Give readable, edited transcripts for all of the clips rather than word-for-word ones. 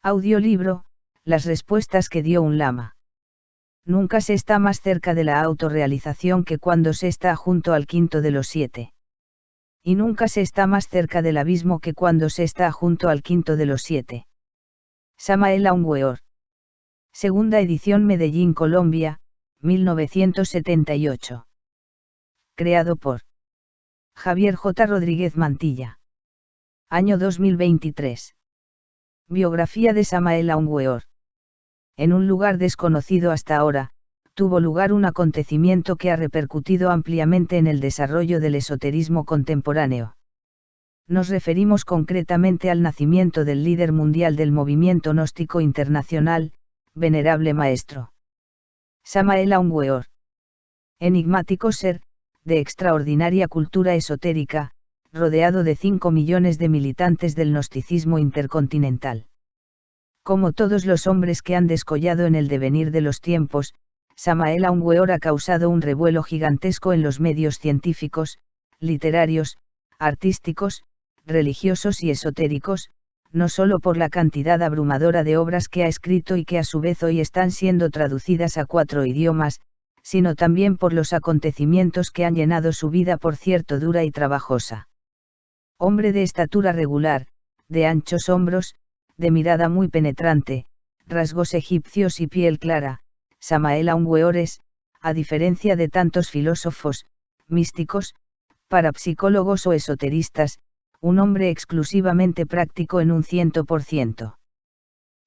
Audiolibro, las respuestas que dio un lama. Nunca se está más cerca de la autorrealización que cuando se está junto al quinto de los 7. Y nunca se está más cerca del abismo que cuando se está junto al quinto de los 7. Samael Aun Weor. Segunda edición, Medellín, Colombia, 1978. Creado por Javier J. Rodríguez Mantilla. Año 2023. Biografía de Samael Aun Weor. En un lugar desconocido hasta ahora, tuvo lugar un acontecimiento que ha repercutido ampliamente en el desarrollo del esoterismo contemporáneo. Nos referimos concretamente al nacimiento del líder mundial del movimiento gnóstico internacional, venerable maestro Samael Aun Weor. Enigmático ser, de extraordinaria cultura esotérica, rodeado de 5 millones de militantes del gnosticismo intercontinental. Como todos los hombres que han descollado en el devenir de los tiempos, Samael Aun Weor ha causado un revuelo gigantesco en los medios científicos, literarios, artísticos, religiosos y esotéricos, no solo por la cantidad abrumadora de obras que ha escrito y que a su vez hoy están siendo traducidas a 4 idiomas, sino también por los acontecimientos que han llenado su vida, por cierto dura y trabajosa. Hombre de estatura regular, de anchos hombros, de mirada muy penetrante, rasgos egipcios y piel clara, Samael Aun Weor es, a diferencia de tantos filósofos, místicos, parapsicólogos o esoteristas, un hombre exclusivamente práctico en un 100%.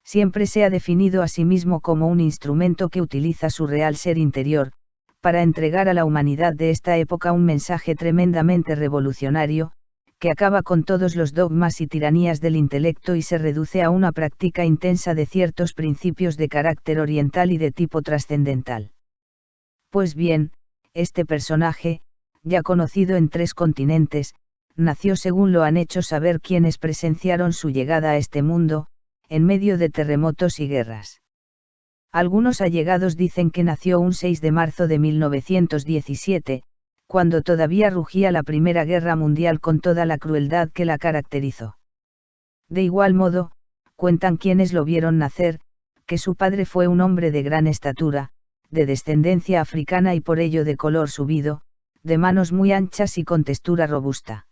Siempre se ha definido a sí mismo como un instrumento que utiliza su real ser interior, para entregar a la humanidad de esta época un mensaje tremendamente revolucionario, que acaba con todos los dogmas y tiranías del intelecto y se reduce a una práctica intensa de ciertos principios de carácter oriental y de tipo trascendental. Pues bien, este personaje, ya conocido en 3 continentes, nació, según lo han hecho saber quienes presenciaron su llegada a este mundo, en medio de terremotos y guerras. Algunos allegados dicen que nació un 6 de marzo de 1917, cuando todavía rugía la Primera Guerra Mundial con toda la crueldad que la caracterizó. De igual modo, cuentan quienes lo vieron nacer, que su padre fue un hombre de gran estatura, de descendencia africana y por ello de color subido, de manos muy anchas y con textura robusta.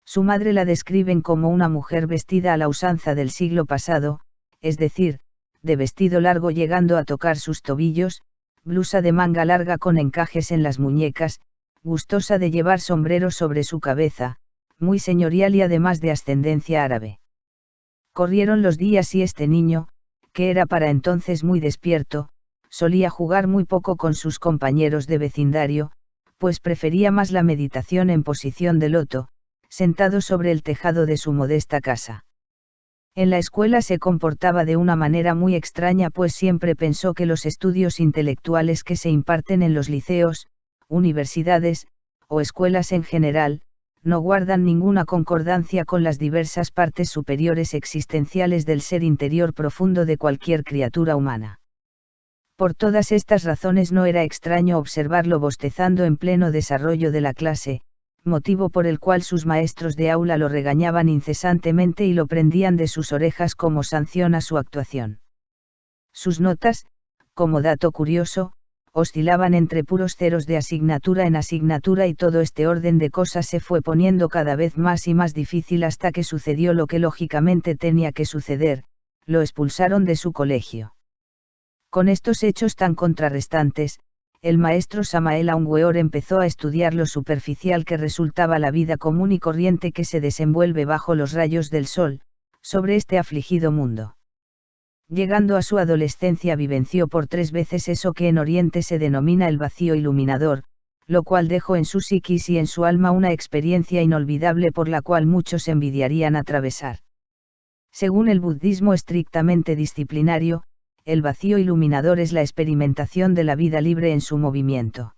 Su madre la describen como una mujer vestida a la usanza del siglo pasado, es decir, de vestido largo llegando a tocar sus tobillos, blusa de manga larga con encajes en las muñecas, gustosa de llevar sombrero sobre su cabeza, muy señorial y además de ascendencia árabe. Corrieron los días y este niño, que era para entonces muy despierto, solía jugar muy poco con sus compañeros de vecindario, pues prefería más la meditación en posición de loto, sentado sobre el tejado de su modesta casa. En la escuela se comportaba de una manera muy extraña, pues siempre pensó que los estudios intelectuales que se imparten en los liceos, universidades, o escuelas en general, no guardan ninguna concordancia con las diversas partes superiores existenciales del ser interior profundo de cualquier criatura humana. Por todas estas razones no era extraño observarlo bostezando en pleno desarrollo de la clase, motivo por el cual sus maestros de aula lo regañaban incesantemente y lo prendían de sus orejas como sanción a su actuación. Sus notas, como dato curioso, oscilaban entre puros ceros de asignatura en asignatura y todo este orden de cosas se fue poniendo cada vez más y más difícil hasta que sucedió lo que lógicamente tenía que suceder, lo expulsaron de su colegio. Con estos hechos tan contrarrestantes, el maestro Samael Aun Weor empezó a estudiar lo superficial que resultaba la vida común y corriente que se desenvuelve bajo los rayos del sol, sobre este afligido mundo. Llegando a su adolescencia vivenció por 3 veces eso que en Oriente se denomina el vacío iluminador, lo cual dejó en su psiquis y en su alma una experiencia inolvidable por la cual muchos envidiarían atravesar. Según el budismo estrictamente disciplinario, el vacío iluminador es la experimentación de la vida libre en su movimiento.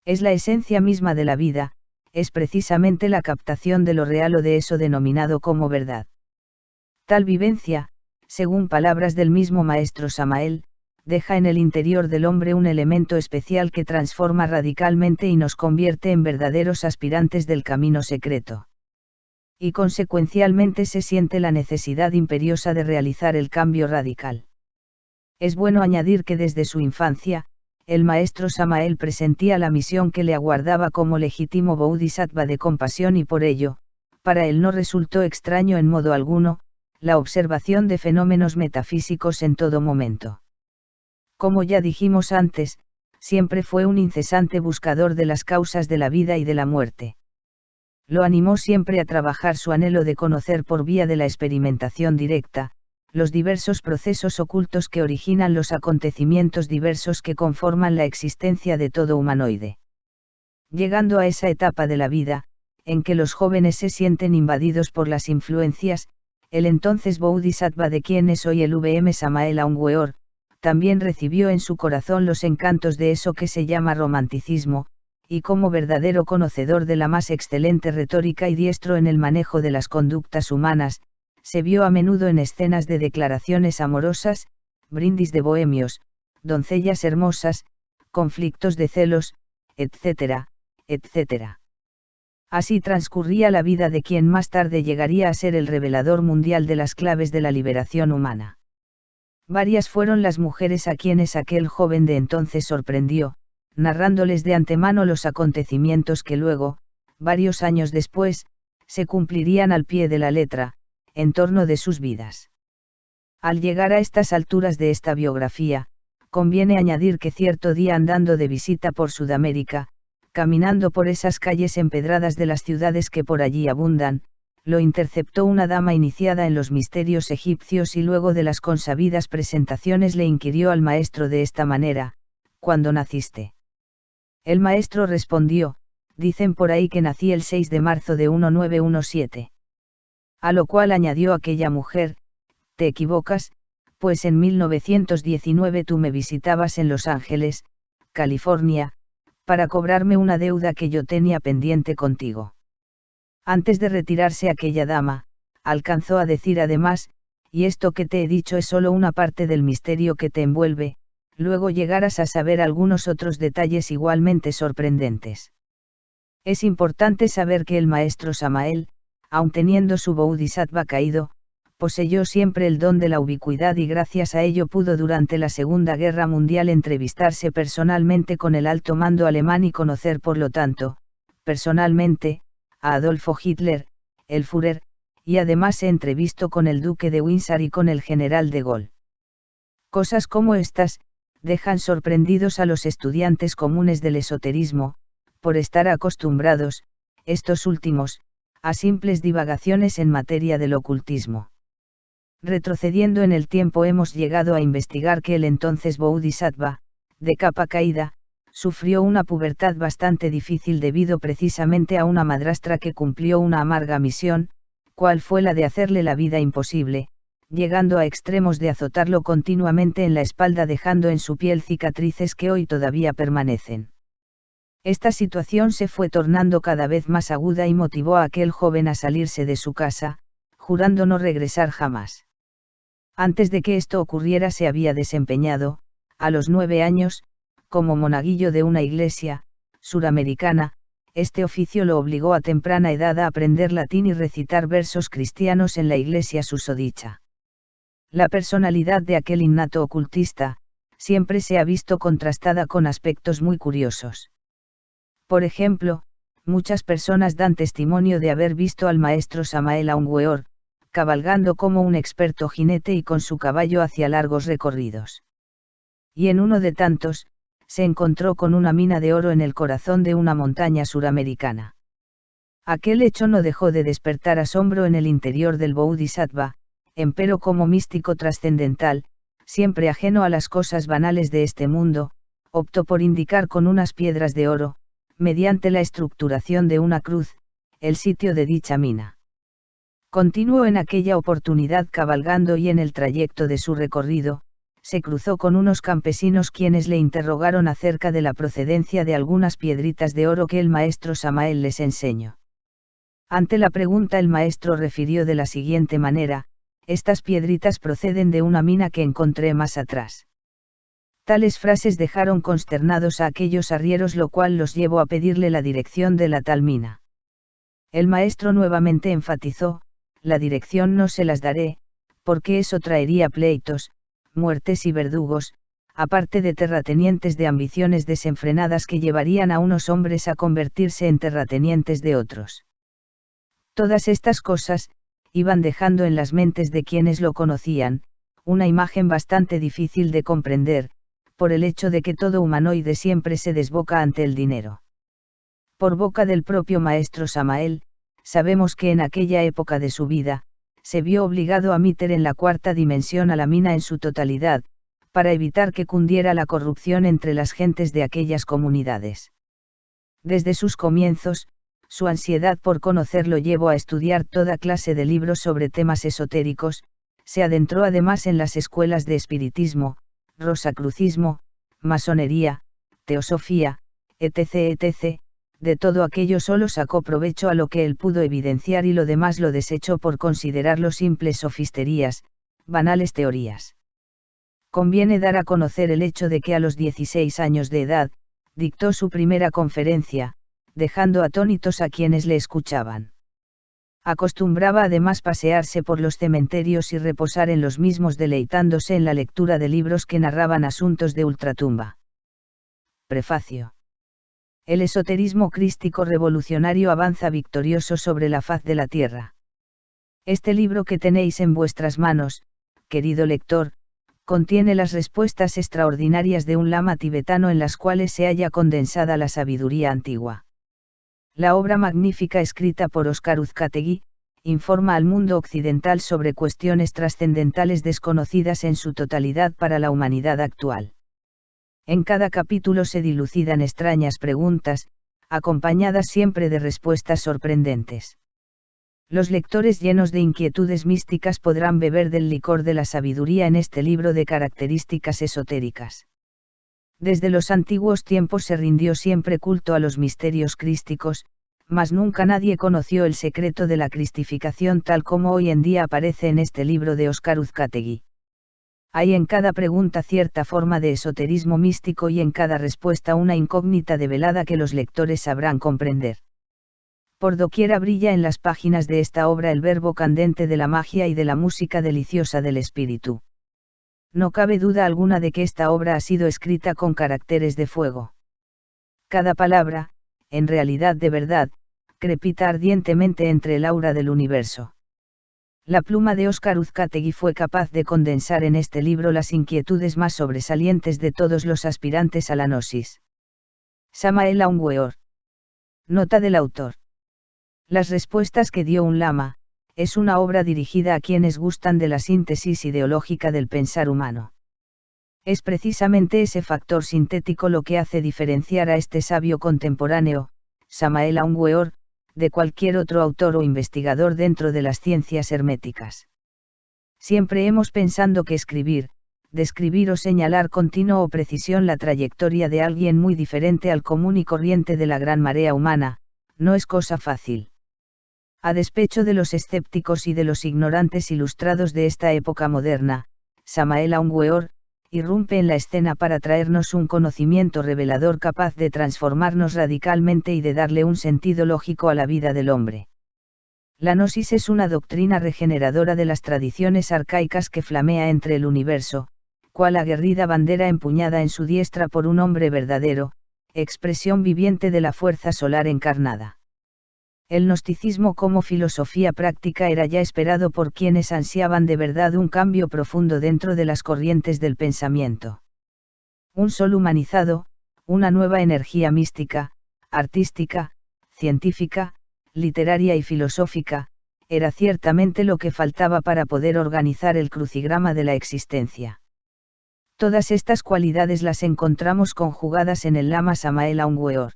Es la esencia misma de la vida, es precisamente la captación de lo real o de eso denominado como verdad. Tal vivencia, según palabras del mismo maestro Samael, deja en el interior del hombre un elemento especial que transforma radicalmente y nos convierte en verdaderos aspirantes del camino secreto. Y consecuencialmente se siente la necesidad imperiosa de realizar el cambio radical. Es bueno añadir que desde su infancia, el maestro Samael presentía la misión que le aguardaba como legítimo bodhisattva de compasión y por ello, para él no resultó extraño en modo alguno, la observación de fenómenos metafísicos en todo momento. Como ya dijimos antes, siempre fue un incesante buscador de las causas de la vida y de la muerte. Lo animó siempre a trabajar su anhelo de conocer por vía de la experimentación directa, los diversos procesos ocultos que originan los acontecimientos diversos que conforman la existencia de todo humanoide. Llegando a esa etapa de la vida, en que los jóvenes se sienten invadidos por las influencias, el entonces Bodhisattva de quien es hoy el VM Samael Aung Weor, también recibió en su corazón los encantos de eso que se llama romanticismo, y como verdadero conocedor de la más excelente retórica y diestro en el manejo de las conductas humanas, se vio a menudo en escenas de declaraciones amorosas, brindis de bohemios, doncellas hermosas, conflictos de celos, etc., etc. Así transcurría la vida de quien más tarde llegaría a ser el revelador mundial de las claves de la liberación humana. Varias fueron las mujeres a quienes aquel joven de entonces sorprendió, narrándoles de antemano los acontecimientos que luego, varios años después, se cumplirían al pie de la letra, en torno de sus vidas. Al llegar a estas alturas de esta biografía, conviene añadir que cierto día andando de visita por Sudamérica, caminando por esas calles empedradas de las ciudades que por allí abundan, lo interceptó una dama iniciada en los misterios egipcios y luego de las consabidas presentaciones le inquirió al maestro de esta manera: ¿cuándo naciste? El maestro respondió: dicen por ahí que nací el 6 de marzo de 1917. A lo cual añadió aquella mujer: te equivocas, pues en 1919 tú me visitabas en Los Ángeles, California, para cobrarme una deuda que yo tenía pendiente contigo. Antes de retirarse aquella dama, alcanzó a decir además: y esto que te he dicho es solo una parte del misterio que te envuelve, luego llegarás a saber algunos otros detalles igualmente sorprendentes. Es importante saber que el maestro Samael, aun teniendo su bodhisattva caído, poseyó siempre el don de la ubicuidad y gracias a ello pudo durante la Segunda Guerra Mundial entrevistarse personalmente con el alto mando alemán y conocer por lo tanto, personalmente, a Adolfo Hitler, el Führer, y además se entrevistó con el duque de Windsor y con el general de Gaulle. Cosas como estas, dejan sorprendidos a los estudiantes comunes del esoterismo, por estar acostumbrados, estos últimos, a simples divagaciones en materia del ocultismo. Retrocediendo en el tiempo hemos llegado a investigar que el entonces Bodhisattva, de capa caída, sufrió una pubertad bastante difícil debido precisamente a una madrastra que cumplió una amarga misión, cual fue la de hacerle la vida imposible, llegando a extremos de azotarlo continuamente en la espalda dejando en su piel cicatrices que hoy todavía permanecen. Esta situación se fue tornando cada vez más aguda y motivó a aquel joven a salirse de su casa, jurando no regresar jamás. Antes de que esto ocurriera se había desempeñado, a los 9 años, como monaguillo de una iglesia suramericana. Este oficio lo obligó a temprana edad a aprender latín y recitar versos cristianos en la iglesia susodicha. La personalidad de aquel innato ocultista, siempre se ha visto contrastada con aspectos muy curiosos. Por ejemplo, muchas personas dan testimonio de haber visto al maestro Samael Aung Weor, cabalgando como un experto jinete y con su caballo hacia largos recorridos. Y en uno de tantos, se encontró con una mina de oro en el corazón de una montaña suramericana. Aquel hecho no dejó de despertar asombro en el interior del Bodhisattva, empero como místico trascendental, siempre ajeno a las cosas banales de este mundo, optó por indicar con unas piedras de oro, mediante la estructuración de una cruz, el sitio de dicha mina. Continuó en aquella oportunidad cabalgando y en el trayecto de su recorrido, se cruzó con unos campesinos quienes le interrogaron acerca de la procedencia de algunas piedritas de oro que el maestro Samael les enseñó. Ante la pregunta el maestro refirió de la siguiente manera: estas piedritas proceden de una mina que encontré más atrás. Tales frases dejaron consternados a aquellos arrieros, lo cual los llevó a pedirle la dirección de la tal mina. El maestro nuevamente enfatizó: la dirección no se las daré, porque eso traería pleitos, muertes y verdugos, aparte de terratenientes de ambiciones desenfrenadas que llevarían a unos hombres a convertirse en terratenientes de otros. Todas estas cosas, iban dejando en las mentes de quienes lo conocían, una imagen bastante difícil de comprender, por el hecho de que todo humanoide siempre se desboca ante el dinero. Por boca del propio maestro Samael, sabemos que en aquella época de su vida, se vio obligado a meter en la cuarta dimensión a la mina en su totalidad, para evitar que cundiera la corrupción entre las gentes de aquellas comunidades. Desde sus comienzos, su ansiedad por conocer lo llevó a estudiar toda clase de libros sobre temas esotéricos, se adentró además en las escuelas de espiritismo, rosacrucismo, masonería, teosofía, etc. De todo aquello solo sacó provecho a lo que él pudo evidenciar y lo demás lo desechó por considerarlo simples sofisterías, banales teorías. Conviene dar a conocer el hecho de que a los 16 años de edad, dictó su primera conferencia, dejando atónitos a quienes le escuchaban. Acostumbraba además pasearse por los cementerios y reposar en los mismos deleitándose en la lectura de libros que narraban asuntos de ultratumba. Prefacio. El esoterismo crístico revolucionario avanza victorioso sobre la faz de la tierra. Este libro que tenéis en vuestras manos, querido lector, contiene las respuestas extraordinarias de un lama tibetano en las cuales se halla condensada la sabiduría antigua. La obra magnífica escrita por Óscar Uzcategui, informa al mundo occidental sobre cuestiones trascendentales desconocidas en su totalidad para la humanidad actual. En cada capítulo se dilucidan extrañas preguntas, acompañadas siempre de respuestas sorprendentes. Los lectores llenos de inquietudes místicas podrán beber del licor de la sabiduría en este libro de características esotéricas. Desde los antiguos tiempos se rindió siempre culto a los misterios crísticos, mas nunca nadie conoció el secreto de la cristificación tal como hoy en día aparece en este libro de Óscar Uzcategui. Hay en cada pregunta cierta forma de esoterismo místico y en cada respuesta una incógnita develada que los lectores sabrán comprender. Por doquiera brilla en las páginas de esta obra el verbo candente de la magia y de la música deliciosa del espíritu. No cabe duda alguna de que esta obra ha sido escrita con caracteres de fuego. Cada palabra, en realidad de verdad, crepita ardientemente entre el aura del universo. La pluma de Óscar Uzcategui fue capaz de condensar en este libro las inquietudes más sobresalientes de todos los aspirantes a la gnosis. Samael Aun Weor. Nota del autor. Las respuestas que dio un lama, es una obra dirigida a quienes gustan de la síntesis ideológica del pensar humano. Es precisamente ese factor sintético lo que hace diferenciar a este sabio contemporáneo, Samael Aun Weor, de cualquier otro autor o investigador dentro de las ciencias herméticas. Siempre hemos pensado que escribir, describir o señalar con tino o precisión la trayectoria de alguien muy diferente al común y corriente de la gran marea humana, no es cosa fácil. A despecho de los escépticos y de los ignorantes ilustrados de esta época moderna, Samael Aun Weor irrumpe en la escena para traernos un conocimiento revelador capaz de transformarnos radicalmente y de darle un sentido lógico a la vida del hombre. La gnosis es una doctrina regeneradora de las tradiciones arcaicas que flamea entre el universo, cual aguerrida bandera empuñada en su diestra por un hombre verdadero, expresión viviente de la fuerza solar encarnada. El gnosticismo como filosofía práctica era ya esperado por quienes ansiaban de verdad un cambio profundo dentro de las corrientes del pensamiento. Un sol humanizado, una nueva energía mística, artística, científica, literaria y filosófica, era ciertamente lo que faltaba para poder organizar el crucigrama de la existencia. Todas estas cualidades las encontramos conjugadas en el lama Samael Aun Weor.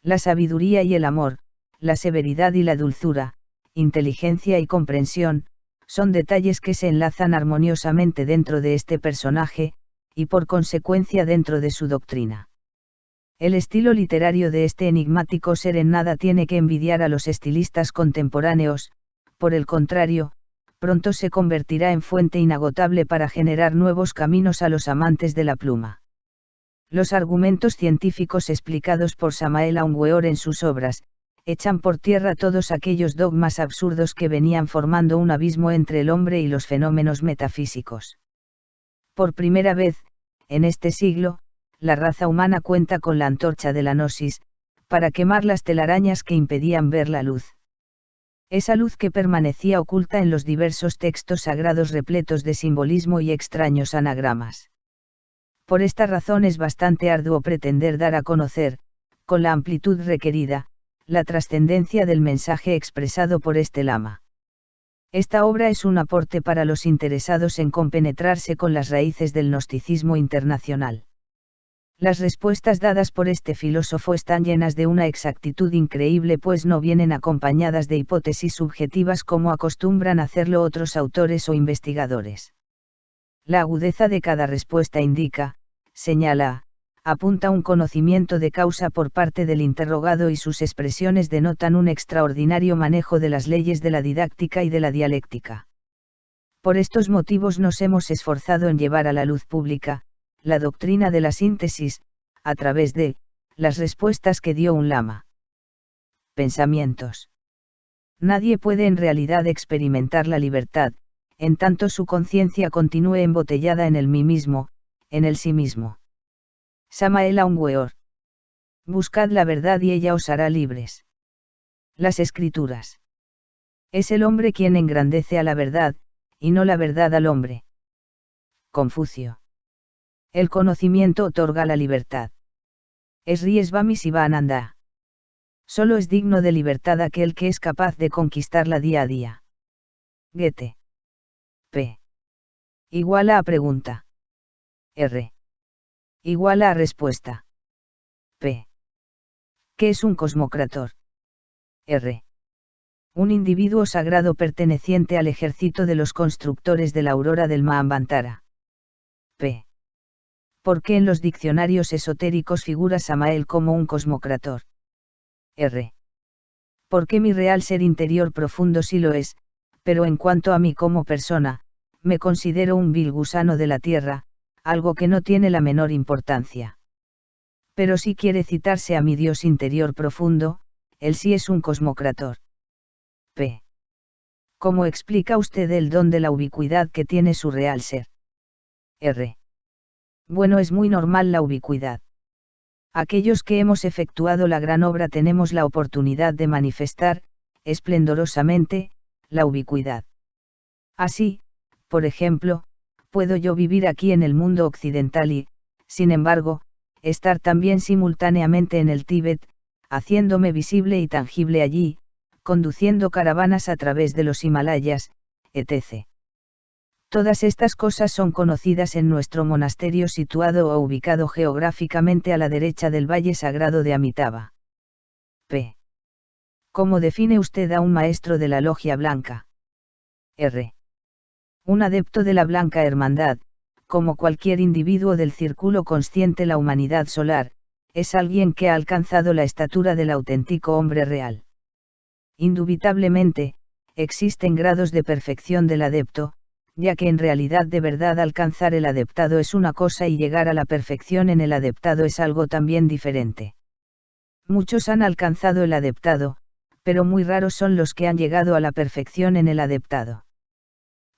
La sabiduría y el amor, la severidad y la dulzura, inteligencia y comprensión, son detalles que se enlazan armoniosamente dentro de este personaje, y por consecuencia dentro de su doctrina. El estilo literario de este enigmático ser en nada tiene que envidiar a los estilistas contemporáneos, por el contrario, pronto se convertirá en fuente inagotable para generar nuevos caminos a los amantes de la pluma. Los argumentos científicos explicados por Samael Aun Weor en sus obras, echan por tierra todos aquellos dogmas absurdos que venían formando un abismo entre el hombre y los fenómenos metafísicos. Por primera vez, en este siglo, la raza humana cuenta con la antorcha de la gnosis, para quemar las telarañas que impedían ver la luz. Esa luz que permanecía oculta en los diversos textos sagrados repletos de simbolismo y extraños anagramas. Por esta razón es bastante arduo pretender dar a conocer, con la amplitud requerida, la trascendencia del mensaje expresado por este lama. Esta obra es un aporte para los interesados en compenetrarse con las raíces del gnosticismo internacional. Las respuestas dadas por este filósofo están llenas de una exactitud increíble, pues no vienen acompañadas de hipótesis subjetivas como acostumbran hacerlo otros autores o investigadores. La agudeza de cada respuesta indica, señala, apunta un conocimiento de causa por parte del interrogado y sus expresiones denotan un extraordinario manejo de las leyes de la didáctica y de la dialéctica. Por estos motivos nos hemos esforzado en llevar a la luz pública, la doctrina de la síntesis, a través de, las respuestas que dio un lama. Pensamientos. Nadie puede en realidad experimentar la libertad, en tanto su conciencia continúe embotellada en el mí mismo, en el sí mismo. Samael Aun Weor. Buscad la verdad y ella os hará libres. Las Escrituras. Es el hombre quien engrandece a la verdad, y no la verdad al hombre. Confucio. El conocimiento otorga la libertad. Sri Swami Sivananda. Solo es digno de libertad aquel que es capaz de conquistarla día a día. Goethe. P. Igual a pregunta. R. Igual a respuesta. P. ¿Qué es un cosmocrator? R. Un individuo sagrado perteneciente al ejército de los constructores de la aurora del Manvantara. P. ¿Por qué en los diccionarios esotéricos figura Samael como un cosmocrator? R. Porque mi real ser interior profundo sí lo es, pero en cuanto a mí como persona, me considero un vil gusano de la tierra, algo que no tiene la menor importancia. Pero si quiere citarse a mi Dios interior profundo, él sí es un cosmocrator. P. ¿Cómo explica usted el don de la ubicuidad que tiene su real ser? R. Bueno, es muy normal la ubicuidad. Aquellos que hemos efectuado la gran obra tenemos la oportunidad de manifestar, esplendorosamente, la ubicuidad. Así, por ejemplo, puedo yo vivir aquí en el mundo occidental y, sin embargo, estar también simultáneamente en el Tíbet, haciéndome visible y tangible allí, conduciendo caravanas a través de los Himalayas, etc. Todas estas cosas son conocidas en nuestro monasterio situado o ubicado geográficamente a la derecha del Valle Sagrado de Amitabha. P. ¿Cómo define usted a un maestro de la Logia Blanca? R. Un adepto de la Blanca Hermandad, como cualquier individuo del círculo consciente la humanidad solar, es alguien que ha alcanzado la estatura del auténtico hombre real. Indubitablemente, existen grados de perfección del adepto, ya que en realidad de verdad alcanzar el adeptado es una cosa y llegar a la perfección en el adeptado es algo también diferente. Muchos han alcanzado el adeptado, pero muy raros son los que han llegado a la perfección en el adeptado.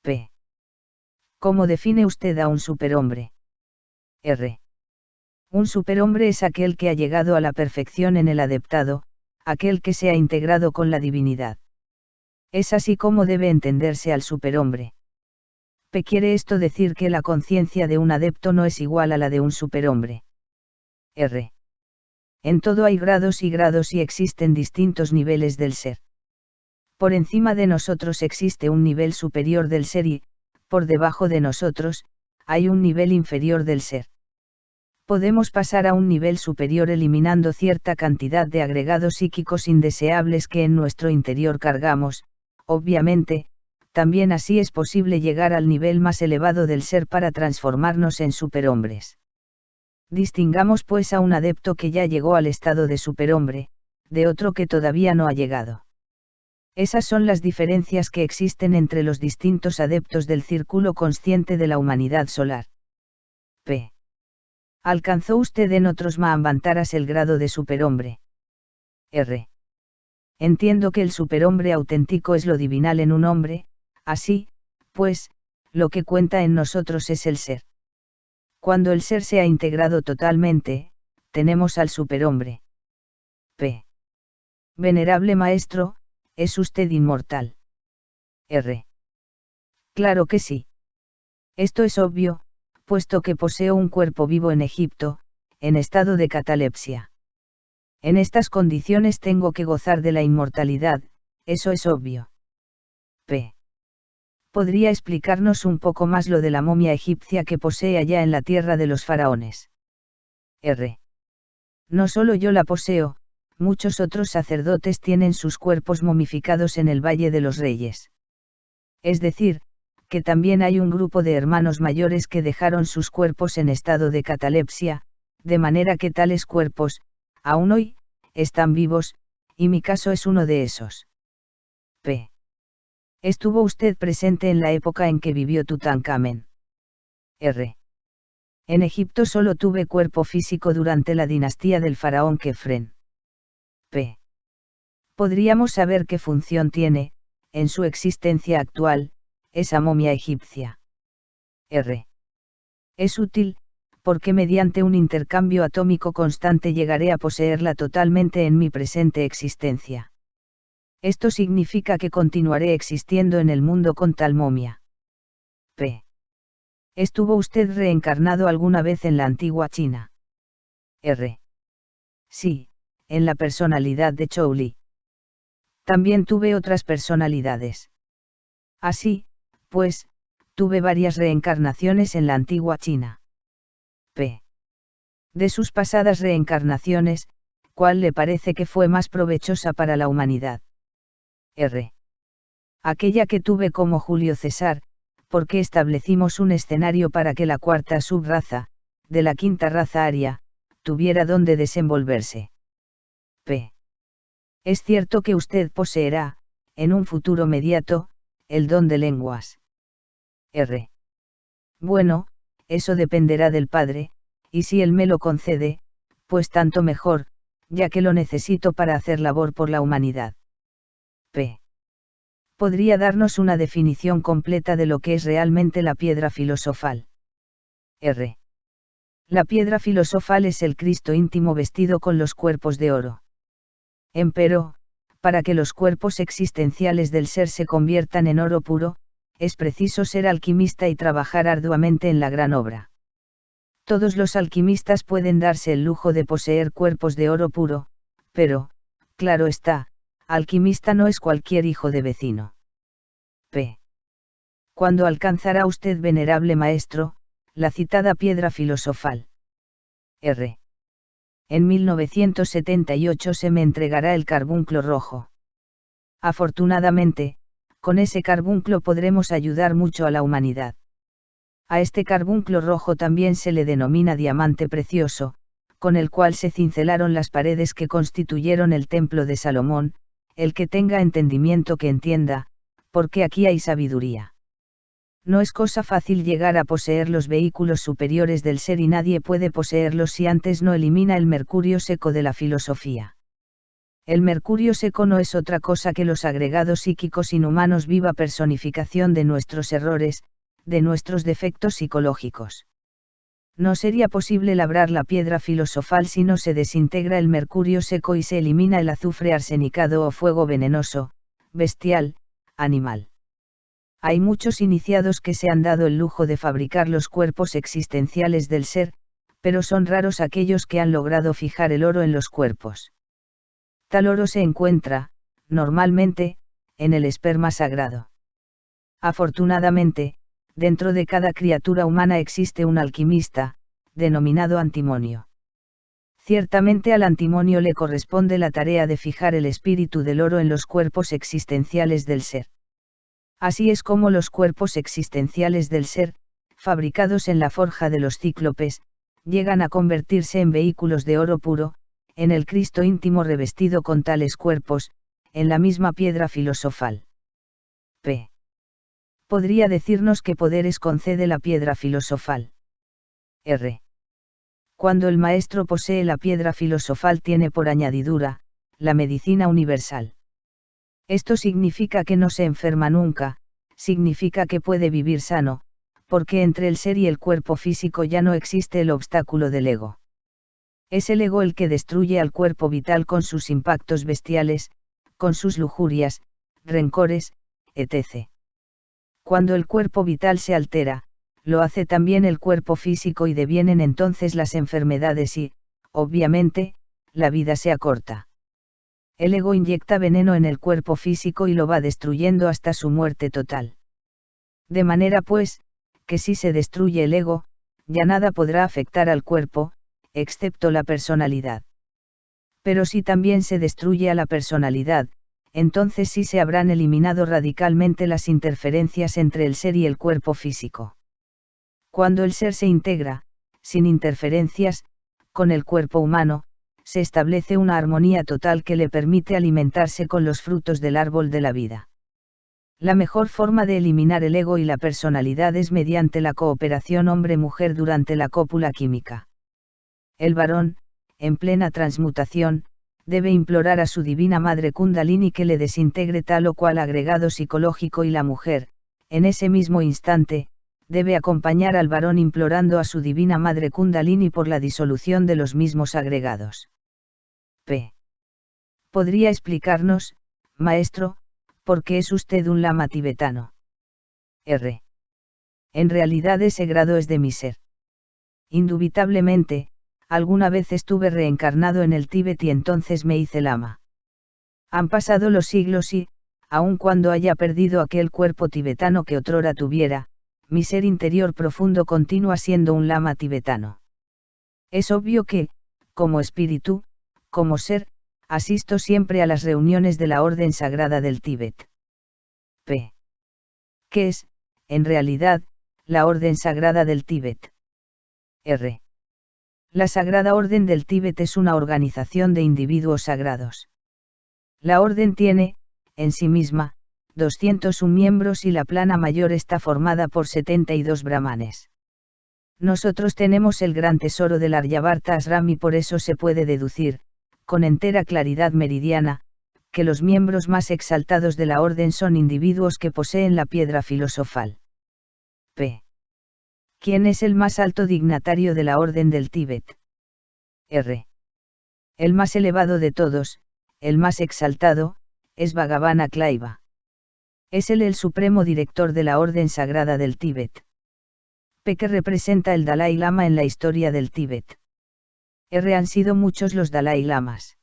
P. ¿Cómo define usted a un superhombre? R. Un superhombre es aquel que ha llegado a la perfección en el adeptado, aquel que se ha integrado con la divinidad. Es así como debe entenderse al superhombre. P. ¿Quiere esto decir que la conciencia de un adepto no es igual a la de un superhombre? R. En todo hay grados y existen distintos niveles del ser. Por encima de nosotros existe un nivel superior del ser y, por debajo de nosotros, hay un nivel inferior del ser. Podemos pasar a un nivel superior eliminando cierta cantidad de agregados psíquicos indeseables que en nuestro interior cargamos, obviamente, también así es posible llegar al nivel más elevado del ser para transformarnos en superhombres. Distingamos pues a un adepto que ya llegó al estado de superhombre, de otro que todavía no ha llegado. Esas son las diferencias que existen entre los distintos adeptos del círculo consciente de la humanidad solar. P. ¿Alcanzó usted en otros Manvantaras el grado de superhombre? R. Entiendo que el superhombre auténtico es lo divinal en un hombre, así, pues, lo que cuenta en nosotros es el ser. Cuando el ser se ha integrado totalmente, tenemos al superhombre. P. Venerable maestro, ¿es usted inmortal? R. Claro que sí. Esto es obvio, puesto que poseo un cuerpo vivo en Egipto, en estado de catalepsia. En estas condiciones tengo que gozar de la inmortalidad, eso es obvio. P. ¿Podría explicarnos un poco más lo de la momia egipcia que posee allá en la tierra de los faraones? R. No solo yo la poseo, muchos otros sacerdotes tienen sus cuerpos momificados en el Valle de los Reyes. Es decir, que también hay un grupo de hermanos mayores que dejaron sus cuerpos en estado de catalepsia, de manera que tales cuerpos, aún hoy, están vivos, y mi caso es uno de esos. P. ¿Estuvo usted presente en la época en que vivió Tutankamén? R. En Egipto solo tuve cuerpo físico durante la dinastía del faraón Kefren. P. ¿Podríamos saber qué función tiene, en su existencia actual, esa momia egipcia? R. Es útil, porque mediante un intercambio atómico constante llegaré a poseerla totalmente en mi presente existencia. Esto significa que continuaré existiendo en el mundo con tal momia. P. ¿Estuvo usted reencarnado alguna vez en la antigua China? R. Sí, en la personalidad de Chou Li. También tuve otras personalidades. Así, pues, tuve varias reencarnaciones en la antigua China. P. De sus pasadas reencarnaciones, ¿cuál le parece que fue más provechosa para la humanidad? R. Aquella que tuve como Julio César, porque establecimos un escenario para que la cuarta subraza, de la quinta raza aria, tuviera donde desenvolverse. P. Es cierto que usted poseerá, en un futuro mediato, el don de lenguas. R. Bueno, eso dependerá del Padre, y si Él me lo concede, pues tanto mejor, ya que lo necesito para hacer labor por la humanidad. P. ¿Podría darnos una definición completa de lo que es realmente la piedra filosofal? R. La piedra filosofal es el Cristo íntimo vestido con los cuerpos de oro. Empero, para que los cuerpos existenciales del ser se conviertan en oro puro, es preciso ser alquimista y trabajar arduamente en la gran obra. Todos los alquimistas pueden darse el lujo de poseer cuerpos de oro puro, pero, claro está, alquimista no es cualquier hijo de vecino. P. ¿Cuándo alcanzará usted, venerable maestro, la citada piedra filosofal? R. En 1978 se me entregará el carbunclo rojo. Afortunadamente, con ese carbunclo podremos ayudar mucho a la humanidad. A este carbunclo rojo también se le denomina diamante precioso, con el cual se cincelaron las paredes que constituyeron el templo de Salomón. El que tenga entendimiento que entienda, porque aquí hay sabiduría. No es cosa fácil llegar a poseer los vehículos superiores del ser y nadie puede poseerlos si antes no elimina el mercurio seco de la filosofía. El mercurio seco no es otra cosa que los agregados psíquicos inhumanos, viva personificación de nuestros errores, de nuestros defectos psicológicos. No sería posible labrar la piedra filosofal si no se desintegra el mercurio seco y se elimina el azufre arsenicado o fuego venenoso, bestial, animal. Hay muchos iniciados que se han dado el lujo de fabricar los cuerpos existenciales del ser, pero son raros aquellos que han logrado fijar el oro en los cuerpos. Tal oro se encuentra, normalmente, en el esperma sagrado. Afortunadamente, dentro de cada criatura humana existe un alquimista, denominado antimonio. Ciertamente al antimonio le corresponde la tarea de fijar el espíritu del oro en los cuerpos existenciales del ser. Así es como los cuerpos existenciales del ser, fabricados en la forja de los cíclopes, llegan a convertirse en vehículos de oro puro, en el Cristo íntimo revestido con tales cuerpos, en la misma piedra filosofal. P. ¿Podría decirnos qué poderes concede la piedra filosofal? R. Cuando el maestro posee la piedra filosofal tiene por añadidura, la medicina universal. Esto significa que no se enferma nunca, significa que puede vivir sano, porque entre el ser y el cuerpo físico ya no existe el obstáculo del ego. Es el ego el que destruye al cuerpo vital con sus impactos bestiales, con sus lujurias, rencores, etc. Cuando el cuerpo vital se altera, lo hace también el cuerpo físico y devienen entonces las enfermedades y, obviamente, la vida se acorta. El ego inyecta veneno en el cuerpo físico y lo va destruyendo hasta su muerte total. De manera pues, que si se destruye el ego, ya nada podrá afectar al cuerpo, excepto la personalidad. Pero si también se destruye a la personalidad, entonces sí se habrán eliminado radicalmente las interferencias entre el ser y el cuerpo físico. Cuando el ser se integra, sin interferencias, con el cuerpo humano, se establece una armonía total que le permite alimentarse con los frutos del árbol de la vida. La mejor forma de eliminar el ego y la personalidad es mediante la cooperación hombre-mujer durante la cópula química. El varón, en plena transmutación, debe implorar a su divina madre Kundalini que le desintegre tal o cual agregado psicológico y la mujer, en ese mismo instante, debe acompañar al varón implorando a su divina madre Kundalini por la disolución de los mismos agregados. P. ¿Podría explicarnos, maestro, por qué es usted un lama tibetano? R. En realidad ese grado es de mi ser. Indubitablemente, alguna vez estuve reencarnado en el Tíbet y entonces me hice lama. Han pasado los siglos y, aun cuando haya perdido aquel cuerpo tibetano que otrora tuviera, mi ser interior profundo continúa siendo un lama tibetano. Es obvio que, como espíritu, como ser, asisto siempre a las reuniones de la Orden Sagrada del Tíbet. P. ¿Qué es, en realidad, la Orden Sagrada del Tíbet? R. La Sagrada Orden del Tíbet es una organización de individuos sagrados. La orden tiene, en sí misma, 201 miembros y la plana mayor está formada por 72 brahmanes. Nosotros tenemos el gran tesoro del Aryavarta Ashram y por eso se puede deducir, con entera claridad meridiana, que los miembros más exaltados de la orden son individuos que poseen la piedra filosofal. P. ¿Quién es el más alto dignatario de la orden del Tíbet? R. El más elevado de todos, el más exaltado, es Bhagavana Klaiva. Es él el supremo director de la orden sagrada del Tíbet. P. Que representa el Dalai Lama en la historia del Tíbet. R. Han sido muchos los Dalai Lamas.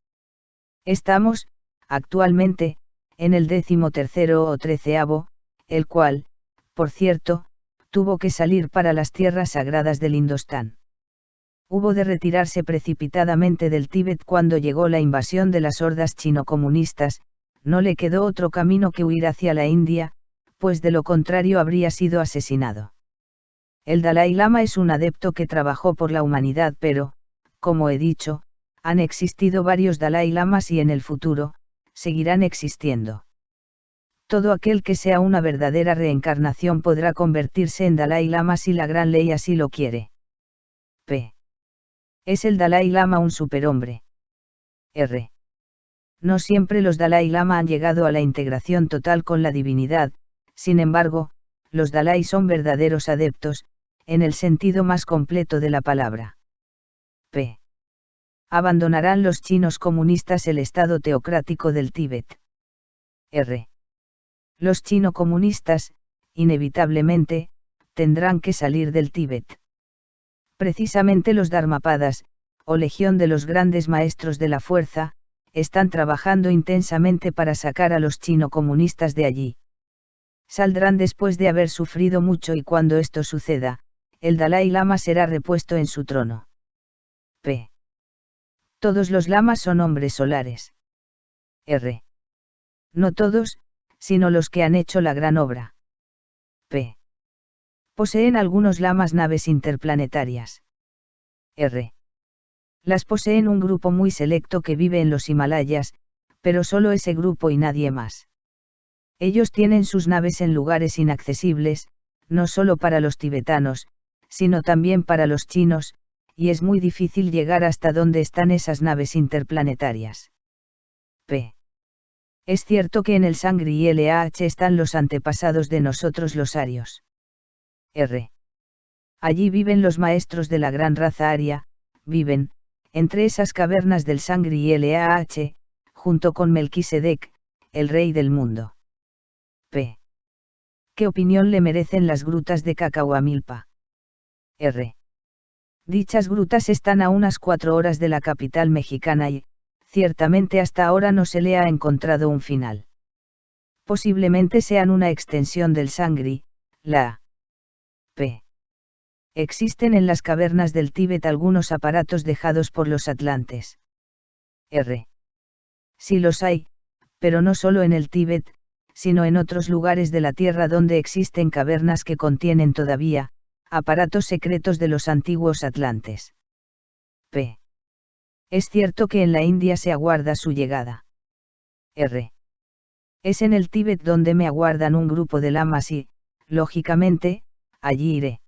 Estamos, actualmente, en el 13º o 13º, el cual, por cierto, tuvo que salir para las tierras sagradas del Indostán. Hubo de retirarse precipitadamente del Tíbet cuando llegó la invasión de las hordas chino-comunistas, no le quedó otro camino que huir hacia la India, pues de lo contrario habría sido asesinado. El Dalai Lama es un adepto que trabajó por la humanidad pero, como he dicho, han existido varios Dalai Lamas y en el futuro, seguirán existiendo. Todo aquel que sea una verdadera reencarnación podrá convertirse en Dalai Lama si la gran ley así lo quiere. P. ¿Es el Dalai Lama un superhombre? R. No siempre los Dalai Lama han llegado a la integración total con la divinidad, sin embargo, los Dalai son verdaderos adeptos, en el sentido más completo de la palabra. P. ¿Abandonarán los chinos comunistas el estado teocrático del Tíbet? R. Los chino comunistas, inevitablemente, tendrán que salir del Tíbet. Precisamente los Dharmapadas, o legión de los grandes maestros de la fuerza, están trabajando intensamente para sacar a los chino comunistas de allí. Saldrán después de haber sufrido mucho y cuando esto suceda, el Dalai Lama será repuesto en su trono. P. Todos los lamas son hombres solares. R. No todos, sino los que han hecho la gran obra. P. Poseen algunos lamas naves interplanetarias. R. Las poseen un grupo muy selecto que vive en los Himalayas, pero solo ese grupo y nadie más. Ellos tienen sus naves en lugares inaccesibles, no solo para los tibetanos, sino también para los chinos, y es muy difícil llegar hasta donde están esas naves interplanetarias. P. Es cierto que en el Shangri-La están los antepasados de nosotros los arios. R. Allí viven los maestros de la gran raza aria, viven, entre esas cavernas del Shangri-La, junto con Melquisedec, el rey del mundo. P. ¿Qué opinión le merecen las grutas de Cacahuamilpa? R. Dichas grutas están a unas 4 horas de la capital mexicana y, ciertamente hasta ahora no se le ha encontrado un final. Posiblemente sean una extensión del Shangri-La. P. Existen en las cavernas del Tíbet algunos aparatos dejados por los atlantes. R. Sí los hay, pero no solo en el Tíbet, sino en otros lugares de la Tierra donde existen cavernas que contienen todavía, aparatos secretos de los antiguos atlantes. P. Es cierto que en la India se aguarda su llegada. R. Es en el Tíbet donde me aguardan un grupo de lamas y, lógicamente, allí iré.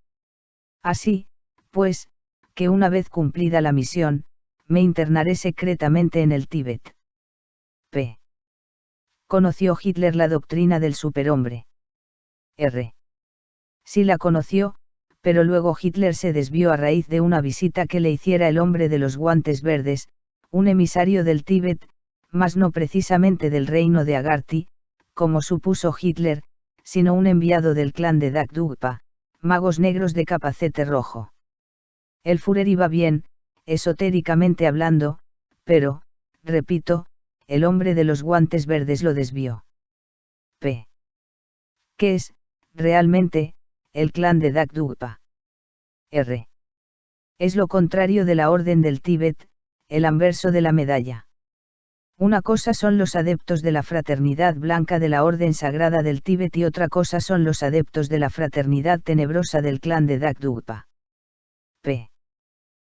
Así, pues, que una vez cumplida la misión, me internaré secretamente en el Tíbet. P. ¿Conoció Hitler la doctrina del superhombre? R. Sí la conoció, pero luego Hitler se desvió a raíz de una visita que le hiciera el hombre de los guantes verdes, un emisario del Tíbet, mas no precisamente del reino de Agarthy, como supuso Hitler, sino un enviado del clan de Dakdugpa, magos negros de capacete rojo. El Führer iba bien, esotéricamente hablando, pero, repito, el hombre de los guantes verdes lo desvió. P. ¿Qué es, realmente, el clan de Dakdugpa? R. Es lo contrario de la Orden del Tíbet, el anverso de la medalla. Una cosa son los adeptos de la Fraternidad Blanca de la Orden Sagrada del Tíbet y otra cosa son los adeptos de la Fraternidad Tenebrosa del clan de Dakdugpa. P.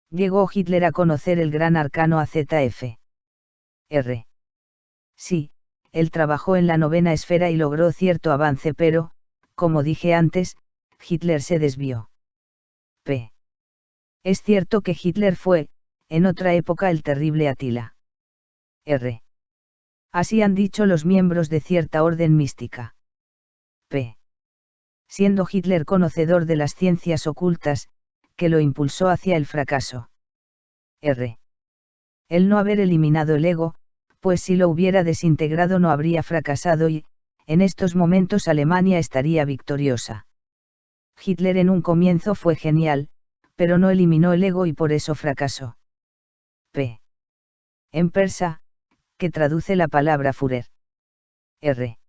¿Llegó Hitler a conocer el gran arcano AZF? R. Sí, él trabajó en la novena esfera y logró cierto avance, pero, como dije antes, Hitler se desvió. P. Es cierto que Hitler fue, en otra época, el terrible Atila. R. Así han dicho los miembros de cierta orden mística. P. Siendo Hitler conocedor de las ciencias ocultas, que lo impulsó hacia el fracaso. R. El no haber eliminado el ego, pues si lo hubiera desintegrado no habría fracasado y, en estos momentos Alemania estaría victoriosa. Hitler en un comienzo fue genial, pero no eliminó el ego y por eso fracasó. P. En persa, que traduce la palabra Führer. R.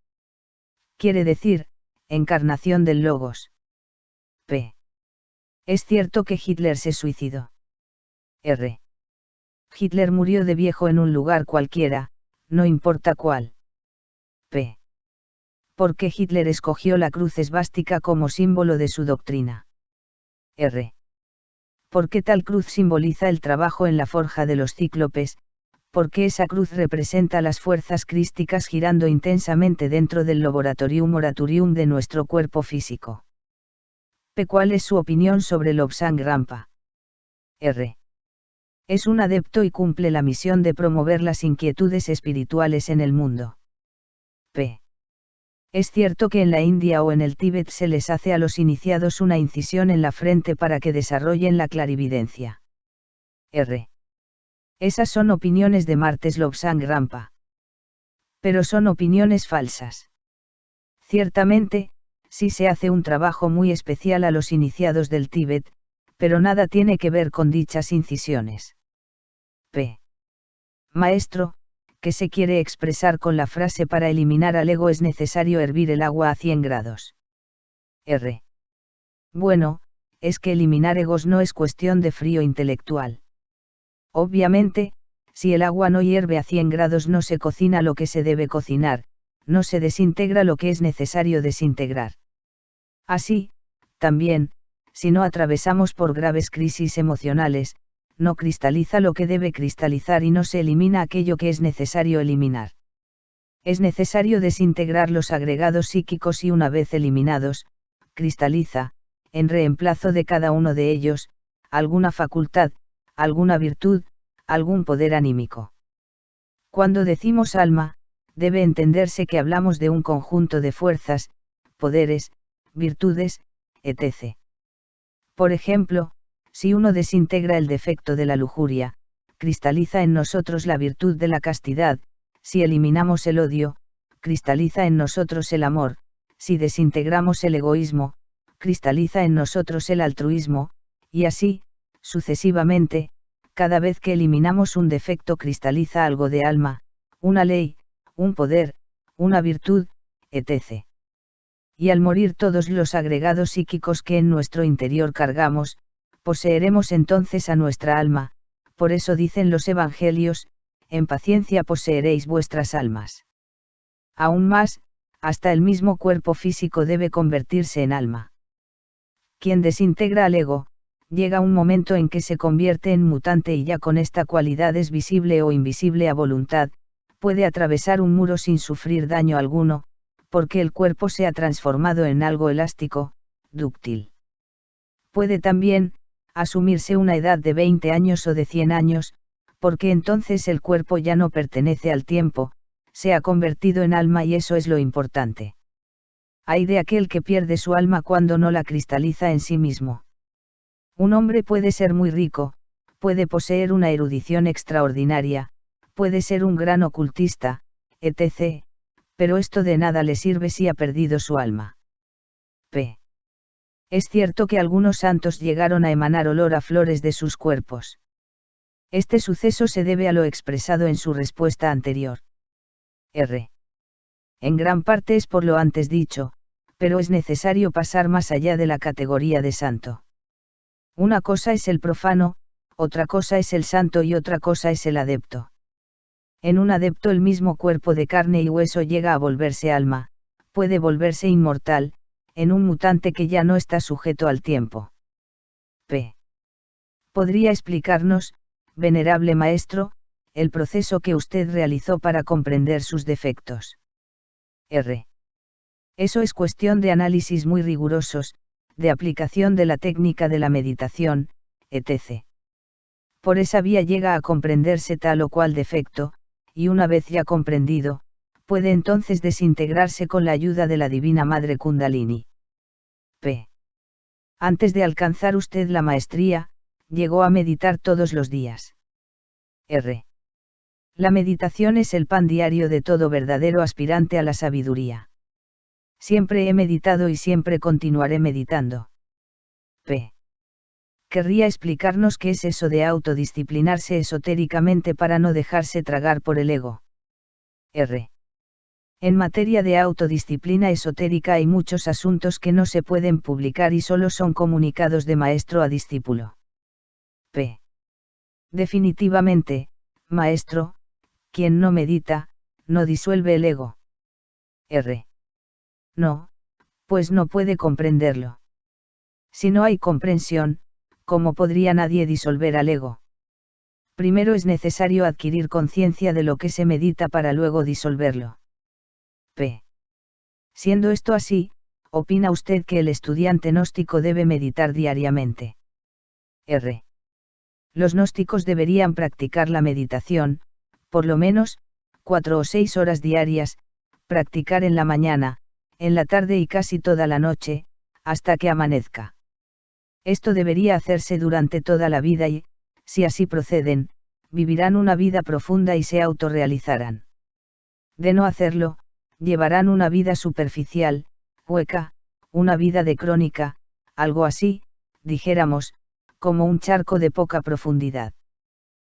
Quiere decir, encarnación del Logos. P. Es cierto que Hitler se suicidó. R. Hitler murió de viejo en un lugar cualquiera, no importa cuál. P. ¿Por qué Hitler escogió la cruz esvástica como símbolo de su doctrina? R. Porque tal cruz simboliza el trabajo en la forja de los cíclopes, porque esa cruz representa las fuerzas crísticas girando intensamente dentro del laboratorium oratorium de nuestro cuerpo físico. P. ¿Cuál es su opinión sobre Lobsang Rampa? R. Es un adepto y cumple la misión de promover las inquietudes espirituales en el mundo. P. Es cierto que en la India o en el Tíbet se les hace a los iniciados una incisión en la frente para que desarrollen la clarividencia. R. Esas son opiniones de Martes Lobsang Rampa. Pero son opiniones falsas. Ciertamente, sí se hace un trabajo muy especial a los iniciados del Tíbet, pero nada tiene que ver con dichas incisiones. P. Maestro, ¿qué se quiere expresar con la frase para eliminar al ego es necesario hervir el agua a 100 grados? R. Bueno, es que eliminar egos no es cuestión de frío intelectual. Obviamente, si el agua no hierve a 100 grados no se cocina lo que se debe cocinar, no se desintegra lo que es necesario desintegrar. Así, también, si no atravesamos por graves crisis emocionales, no cristaliza lo que debe cristalizar y no se elimina aquello que es necesario eliminar. Es necesario desintegrar los agregados psíquicos y una vez eliminados, cristaliza, en reemplazo de cada uno de ellos, alguna facultad, alguna virtud, algún poder anímico. Cuando decimos alma, debe entenderse que hablamos de un conjunto de fuerzas, poderes, virtudes, etc. Por ejemplo, si uno desintegra el defecto de la lujuria, cristaliza en nosotros la virtud de la castidad; si eliminamos el odio, cristaliza en nosotros el amor; si desintegramos el egoísmo, cristaliza en nosotros el altruismo, y así, sucesivamente, cada vez que eliminamos un defecto cristaliza algo de alma, una ley, un poder, una virtud, etc. Y al morir todos los agregados psíquicos que en nuestro interior cargamos, poseeremos entonces a nuestra alma. Por eso dicen los evangelios: en paciencia poseeréis vuestras almas. Aún más, hasta el mismo cuerpo físico debe convertirse en alma. Quien desintegra al ego, llega un momento en que se convierte en mutante y ya con esta cualidad es visible o invisible a voluntad, puede atravesar un muro sin sufrir daño alguno, porque el cuerpo se ha transformado en algo elástico, dúctil. Puede también asumirse una edad de 20 años o de 100 años, porque entonces el cuerpo ya no pertenece al tiempo, se ha convertido en alma y eso es lo importante. Ay de aquel que pierde su alma cuando no la cristaliza en sí mismo. Un hombre puede ser muy rico, puede poseer una erudición extraordinaria, puede ser un gran ocultista, etc., pero esto de nada le sirve si ha perdido su alma. P. Es cierto que algunos santos llegaron a emanar olor a flores de sus cuerpos. Este suceso se debe a lo expresado en su respuesta anterior. R. En gran parte es por lo antes dicho, pero es necesario pasar más allá de la categoría de santo. Una cosa es el profano, otra cosa es el santo y otra cosa es el adepto. En un adepto el mismo cuerpo de carne y hueso llega a volverse alma, puede volverse inmortal, en un mutante que ya no está sujeto al tiempo. P. ¿Podría explicarnos, venerable maestro, el proceso que usted realizó para comprender sus defectos? R. Eso es cuestión de análisis muy rigurosos, de aplicación de la técnica de la meditación, etc. Por esa vía llega a comprenderse tal o cual defecto, y una vez ya comprendido, puede entonces desintegrarse con la ayuda de la Divina Madre Kundalini. P. Antes de alcanzar usted la maestría, llegó a meditar todos los días. R. La meditación es el pan diario de todo verdadero aspirante a la sabiduría. Siempre he meditado y siempre continuaré meditando. P. ¿Querría explicarnos qué es eso de autodisciplinarse esotéricamente para no dejarse tragar por el ego? R. En materia de autodisciplina esotérica hay muchos asuntos que no se pueden publicar y solo son comunicados de maestro a discípulo. P. Definitivamente, maestro, quien no medita, no disuelve el ego. R. No, pues no puede comprenderlo. Si no hay comprensión, ¿cómo podría nadie disolver al ego? Primero es necesario adquirir conciencia de lo que se medita para luego disolverlo. P. Siendo esto así, ¿opina usted que el estudiante gnóstico debe meditar diariamente? R. Los gnósticos deberían practicar la meditación, por lo menos, 4 o 6 horas diarias, practicar en la mañana, en la tarde y casi toda la noche, hasta que amanezca. Esto debería hacerse durante toda la vida y, si así proceden, vivirán una vida profunda y se autorrealizarán. De no hacerlo, llevarán una vida superficial, hueca, una vida de crónica, algo así, dijéramos, como un charco de poca profundidad.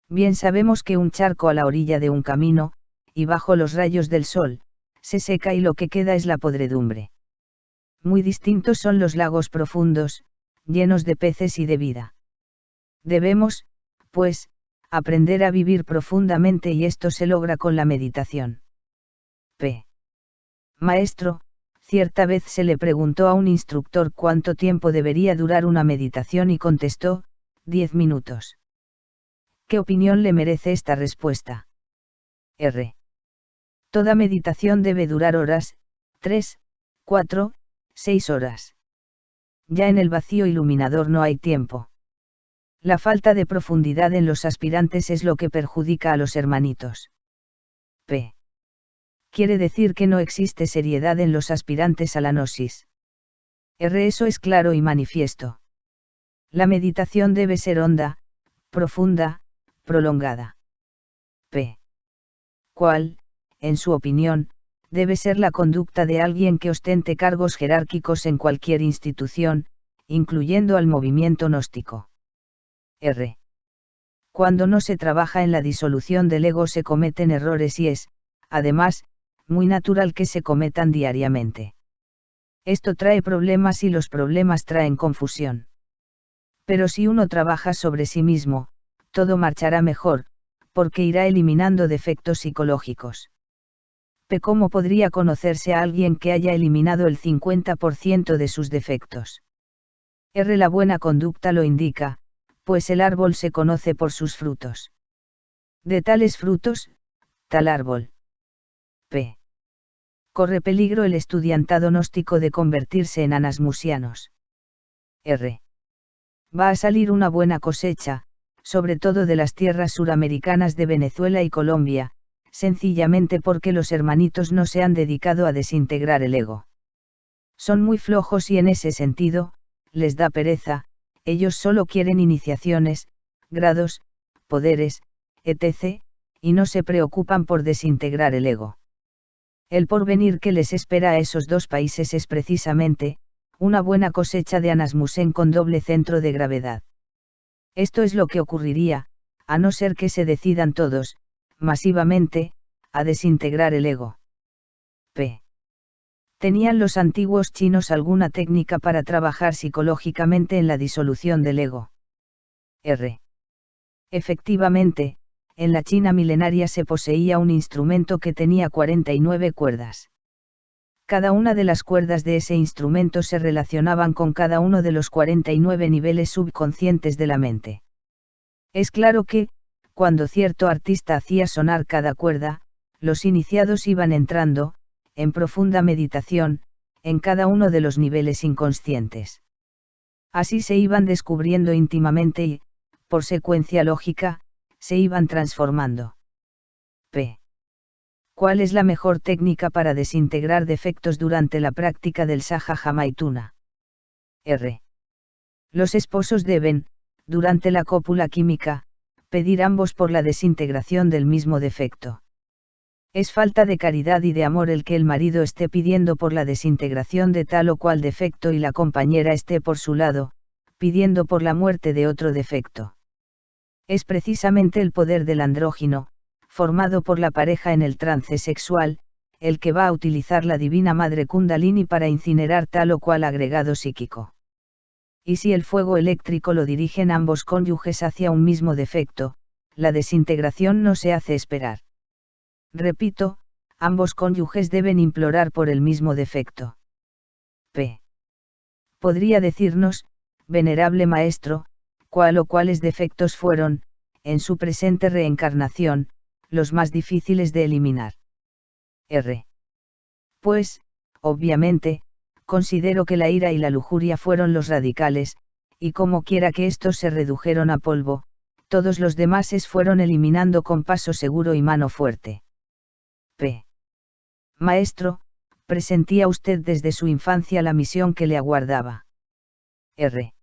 Bien sabemos que un charco a la orilla de un camino, y bajo los rayos del sol, se seca y lo que queda es la podredumbre. Muy distintos son los lagos profundos, llenos de peces y de vida. Debemos, pues, aprender a vivir profundamente y esto se logra con la meditación. P. Maestro, cierta vez se le preguntó a un instructor cuánto tiempo debería durar una meditación y contestó, 10 minutos. ¿Qué opinión le merece esta respuesta? R. Toda meditación debe durar horas, 3, 4, 6 horas. Ya en el vacío iluminador no hay tiempo. La falta de profundidad en los aspirantes es lo que perjudica a los hermanitos. P. quiere decir que no existe seriedad en los aspirantes a la gnosis. Eso es claro y manifiesto. La meditación debe ser honda, profunda, prolongada. P. ¿Cuál, en su opinión, debe ser la conducta de alguien que ostente cargos jerárquicos en cualquier institución, incluyendo al movimiento gnóstico? R. Cuando no se trabaja en la disolución del ego se cometen errores y es, además, muy natural que se cometan diariamente. Esto trae problemas y los problemas traen confusión. Pero si uno trabaja sobre sí mismo, todo marchará mejor, porque irá eliminando defectos psicológicos. ¿Cómo podría conocerse a alguien que haya eliminado el 50% de sus defectos? La buena conducta lo indica, pues el árbol se conoce por sus frutos. De tales frutos, tal árbol. P. Corre peligro el estudiantado gnóstico de convertirse en anasmusianos. R. Va a salir una buena cosecha, sobre todo de las tierras suramericanas de Venezuela y Colombia, sencillamente porque los hermanitos no se han dedicado a desintegrar el ego. Son muy flojos y en ese sentido, les da pereza, ellos solo quieren iniciaciones, grados, poderes, etc., y no se preocupan por desintegrar el ego. El porvenir que les espera a esos dos países es precisamente, una buena cosecha de anasmusen con doble centro de gravedad. Esto es lo que ocurriría, a no ser que se decidan todos, masivamente, a desintegrar el ego. P. ¿Tenían los antiguos chinos alguna técnica para trabajar psicológicamente en la disolución del ego? R. Efectivamente, en la China milenaria se poseía un instrumento que tenía 49 cuerdas. Cada una de las cuerdas de ese instrumento se relacionaban con cada uno de los 49 niveles subconscientes de la mente. Es claro que, cuando cierto artista hacía sonar cada cuerda, los iniciados iban entrando, en profunda meditación, en cada uno de los niveles inconscientes. Así se iban descubriendo íntimamente y, por secuencia lógica, se iban transformando. P. ¿Cuál es la mejor técnica para desintegrar defectos durante la práctica del Sahaja Maituna? R. Los esposos deben, durante la cópula química, pedir ambos por la desintegración del mismo defecto. Es falta de caridad y de amor el que el marido esté pidiendo por la desintegración de tal o cual defecto y la compañera esté por su lado, pidiendo por la muerte de otro defecto. Es precisamente el poder del andrógino, formado por la pareja en el trance sexual, el que va a utilizar la divina madre Kundalini para incinerar tal o cual agregado psíquico. Y si el fuego eléctrico lo dirigen ambos cónyuges hacia un mismo defecto, la desintegración no se hace esperar. Repito, ambos cónyuges deben implorar por el mismo defecto. P. ¿Podría decirnos, venerable maestro, cuál o cuáles defectos fueron, en su presente reencarnación, los más difíciles de eliminar? R. Pues, obviamente, considero que la ira y la lujuria fueron los radicales, y como quiera que estos se redujeron a polvo, todos los demás se fueron eliminando con paso seguro y mano fuerte. P. Maestro, presentía usted desde su infancia la misión que le aguardaba. R.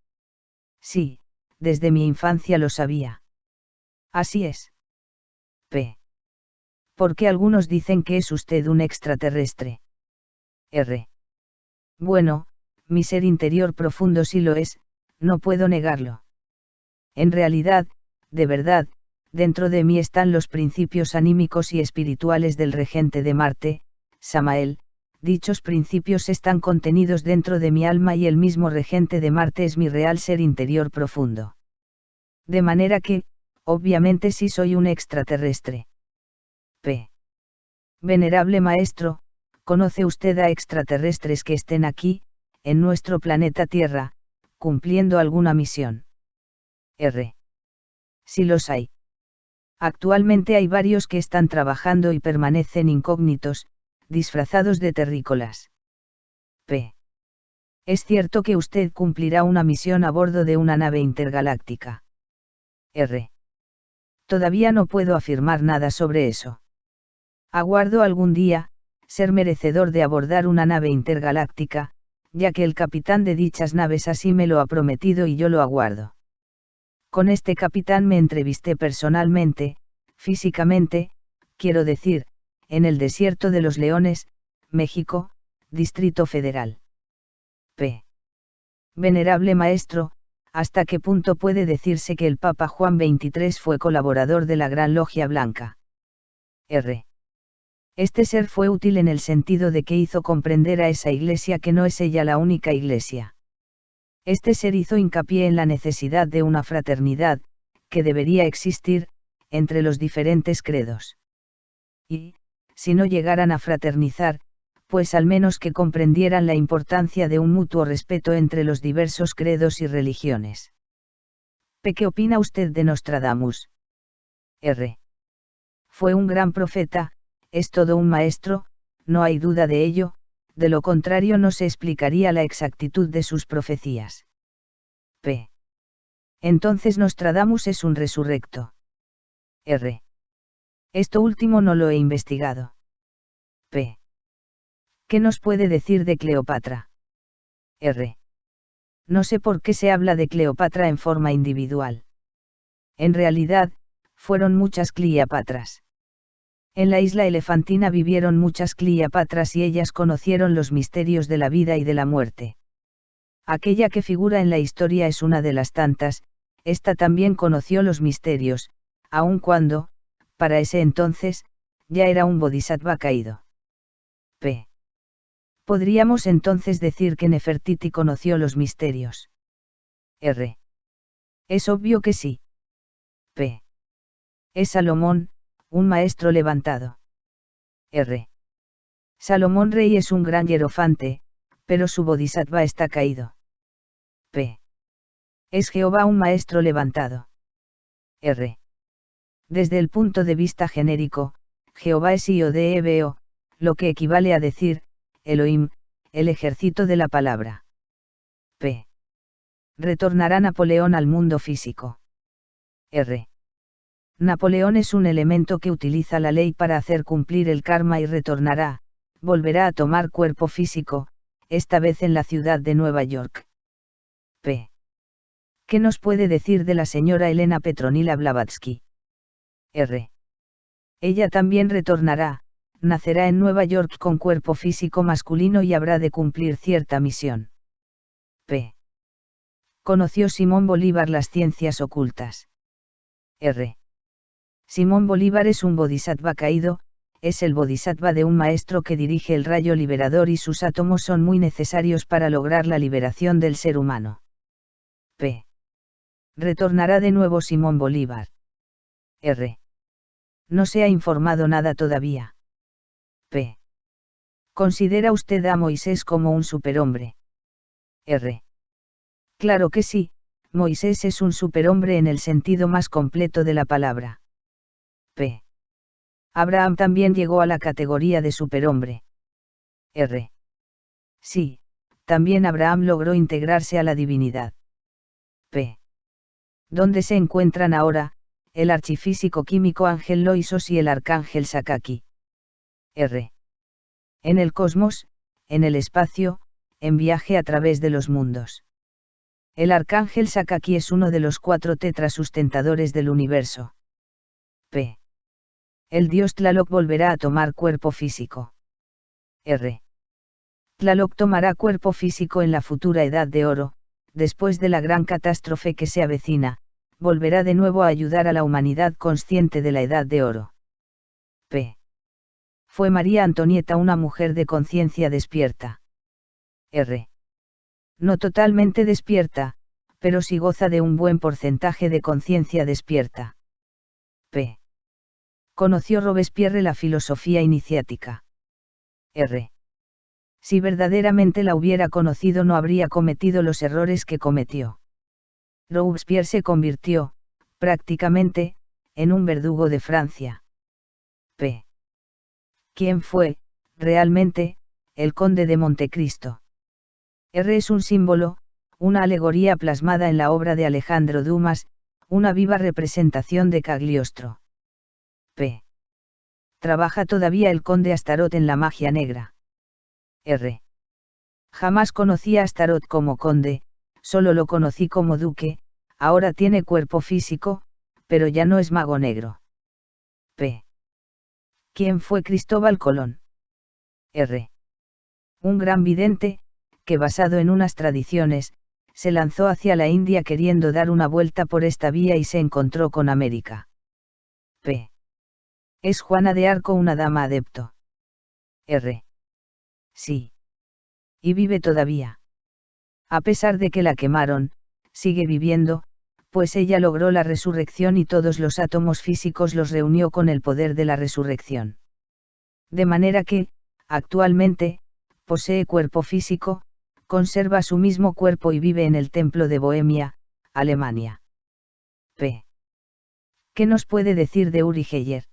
Sí, desde mi infancia lo sabía. Así es. P. Porque algunos dicen que es usted un extraterrestre. R. Bueno, mi ser interior profundo sí lo es, no puedo negarlo. En realidad, de verdad, dentro de mí están los principios anímicos y espirituales del regente de Marte, Samael. Dichos principios están contenidos dentro de mi alma y el mismo regente de Marte es mi real ser interior profundo. De manera que, obviamente sí soy un extraterrestre. P. Venerable maestro, ¿conoce usted a extraterrestres que estén aquí, en nuestro planeta Tierra, cumpliendo alguna misión? R. Sí los hay. Actualmente hay varios que están trabajando y permanecen incógnitos, disfrazados de terrícolas. P. Es cierto que usted cumplirá una misión a bordo de una nave intergaláctica. R. Todavía no puedo afirmar nada sobre eso. Aguardo algún día, ser merecedor de abordar una nave intergaláctica, ya que el capitán de dichas naves así me lo ha prometido y yo lo aguardo. Con este capitán me entrevisté personalmente, físicamente, quiero decir, en el desierto de los Leones, México, Distrito Federal. P. Venerable maestro, ¿hasta qué punto puede decirse que el Papa Juan XXIII fue colaborador de la Gran Logia Blanca? R. Este ser fue útil en el sentido de que hizo comprender a esa iglesia que no es ella la única iglesia. Este ser hizo hincapié en la necesidad de una fraternidad, que debería existir, entre los diferentes credos. Y, si no llegaran a fraternizar, pues al menos que comprendieran la importancia de un mutuo respeto entre los diversos credos y religiones. P. ¿Qué opina usted de Nostradamus? R. Fue un gran profeta, es todo un maestro, no hay duda de ello, de lo contrario no se explicaría la exactitud de sus profecías. P. Entonces Nostradamus es un resurrecto. R. Esto último no lo he investigado. P. ¿Qué nos puede decir de Cleopatra? R. No sé por qué se habla de Cleopatra en forma individual. En realidad, fueron muchas Cleopatras. En la isla Elefantina vivieron muchas Cleopatras y ellas conocieron los misterios de la vida y de la muerte. Aquella que figura en la historia es una de las tantas, esta también conoció los misterios, aun cuando, para ese entonces, ya era un bodhisattva caído. P. ¿Podríamos entonces decir que Nefertiti conoció los misterios? R. Es obvio que sí. P. Es Salomón, un maestro levantado. R. Salomón rey es un gran hierofante, pero su bodhisattva está caído. P. Es Jehová un maestro levantado. R. Desde el punto de vista genérico, Jehová es Iodebeo, lo que equivale a decir, Elohim, el ejército de la palabra. P. Retornará Napoleón al mundo físico. R. Napoleón es un elemento que utiliza la ley para hacer cumplir el karma y volverá a tomar cuerpo físico, esta vez en la ciudad de Nueva York. P. ¿Qué nos puede decir de la señora Elena Petronila Blavatsky? R. Ella también retornará, nacerá en Nueva York con cuerpo físico masculino y habrá de cumplir cierta misión. P. ¿Conoció Simón Bolívar las ciencias ocultas? R. Simón Bolívar es un bodhisattva caído, es el bodhisattva de un maestro que dirige el rayo liberador y sus átomos son muy necesarios para lograr la liberación del ser humano. P. Retornará de nuevo Simón Bolívar. R. No se ha informado nada todavía. P. ¿Considera usted a Moisés como un superhombre? R. Claro que sí, Moisés es un superhombre en el sentido más completo de la palabra. P. Abraham también llegó a la categoría de superhombre. R. Sí, también Abraham logró integrarse a la divinidad. P. ¿Dónde se encuentran ahora, el archifísico químico Ángel Loisos y el arcángel Sakaki? R. En el cosmos, en el espacio, en viaje a través de los mundos. El arcángel Sakaki es uno de los 4 tetras sustentadores del universo. P. El dios Tlaloc volverá a tomar cuerpo físico. R. Tlaloc tomará cuerpo físico en la futura Edad de Oro, después de la gran catástrofe que se avecina, volverá de nuevo a ayudar a la humanidad consciente de la Edad de Oro. P. Fue María Antonieta una mujer de conciencia despierta. R. No totalmente despierta, pero sí goza de un buen porcentaje de conciencia despierta. P. Conoció Robespierre la filosofía iniciática. R. Si verdaderamente la hubiera conocido no habría cometido los errores que cometió. Robespierre se convirtió, prácticamente, en un verdugo de Francia. P. ¿Quién fue, realmente, el conde de Montecristo? R es un símbolo, una alegoría plasmada en la obra de Alejandro Dumas, una viva representación de Cagliostro. P. ¿Trabaja todavía el conde Astaroth en la magia negra? R. Jamás conocí a Astaroth como conde, solo lo conocí como duque, ahora tiene cuerpo físico, pero ya no es mago negro. P. ¿Quién fue Cristóbal Colón? R. Un gran vidente, que basado en unas tradiciones, se lanzó hacia la India queriendo dar una vuelta por esta vía y se encontró con América. P. ¿Es Juana de Arco una dama adepto? R. Sí. Y vive todavía. A pesar de que la quemaron, sigue viviendo, pues ella logró la resurrección y todos los átomos físicos los reunió con el poder de la resurrección. De manera que, actualmente, posee cuerpo físico, conserva su mismo cuerpo y vive en el templo de Bohemia, Alemania. P. ¿Qué nos puede decir de Uri Geller?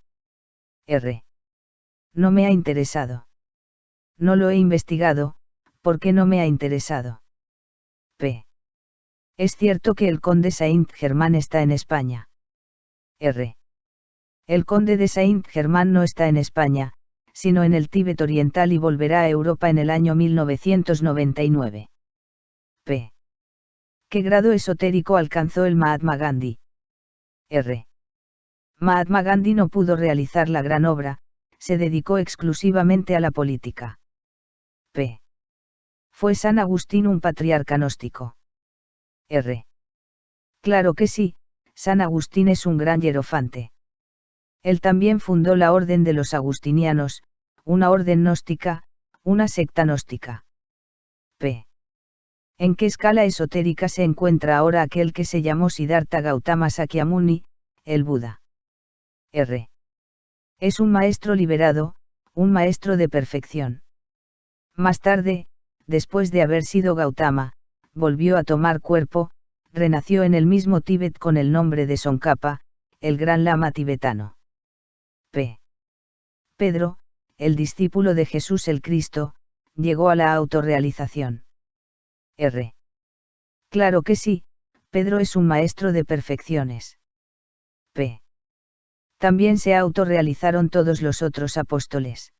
R. No me ha interesado. No lo he investigado, porque no me ha interesado. P. ¿Es cierto que el conde Saint-Germain está en España? R. El conde de Saint-Germain no está en España, sino en el Tíbet oriental y volverá a Europa en el año 1999. P. ¿Qué grado esotérico alcanzó el Mahatma Gandhi? R. Mahatma Gandhi no pudo realizar la gran obra, se dedicó exclusivamente a la política. P. ¿Fue San Agustín un patriarca gnóstico? R. Claro que sí, San Agustín es un gran hierofante. Él también fundó la Orden de los Agustinianos, una orden gnóstica, una secta gnóstica. P. ¿En qué escala esotérica se encuentra ahora aquel que se llamó Siddhartha Gautama Sakyamuni, el Buda? R. Es un maestro liberado, un maestro de perfección. Más tarde, después de haber sido Gautama, volvió a tomar cuerpo, renació en el mismo Tíbet con el nombre de Tsongkhapa, el gran lama tibetano. P. Pedro, el discípulo de Jesús el Cristo, llegó a la autorrealización. R. Claro que sí, Pedro es un maestro de perfecciones. P. También se autorrealizaron todos los otros apóstoles.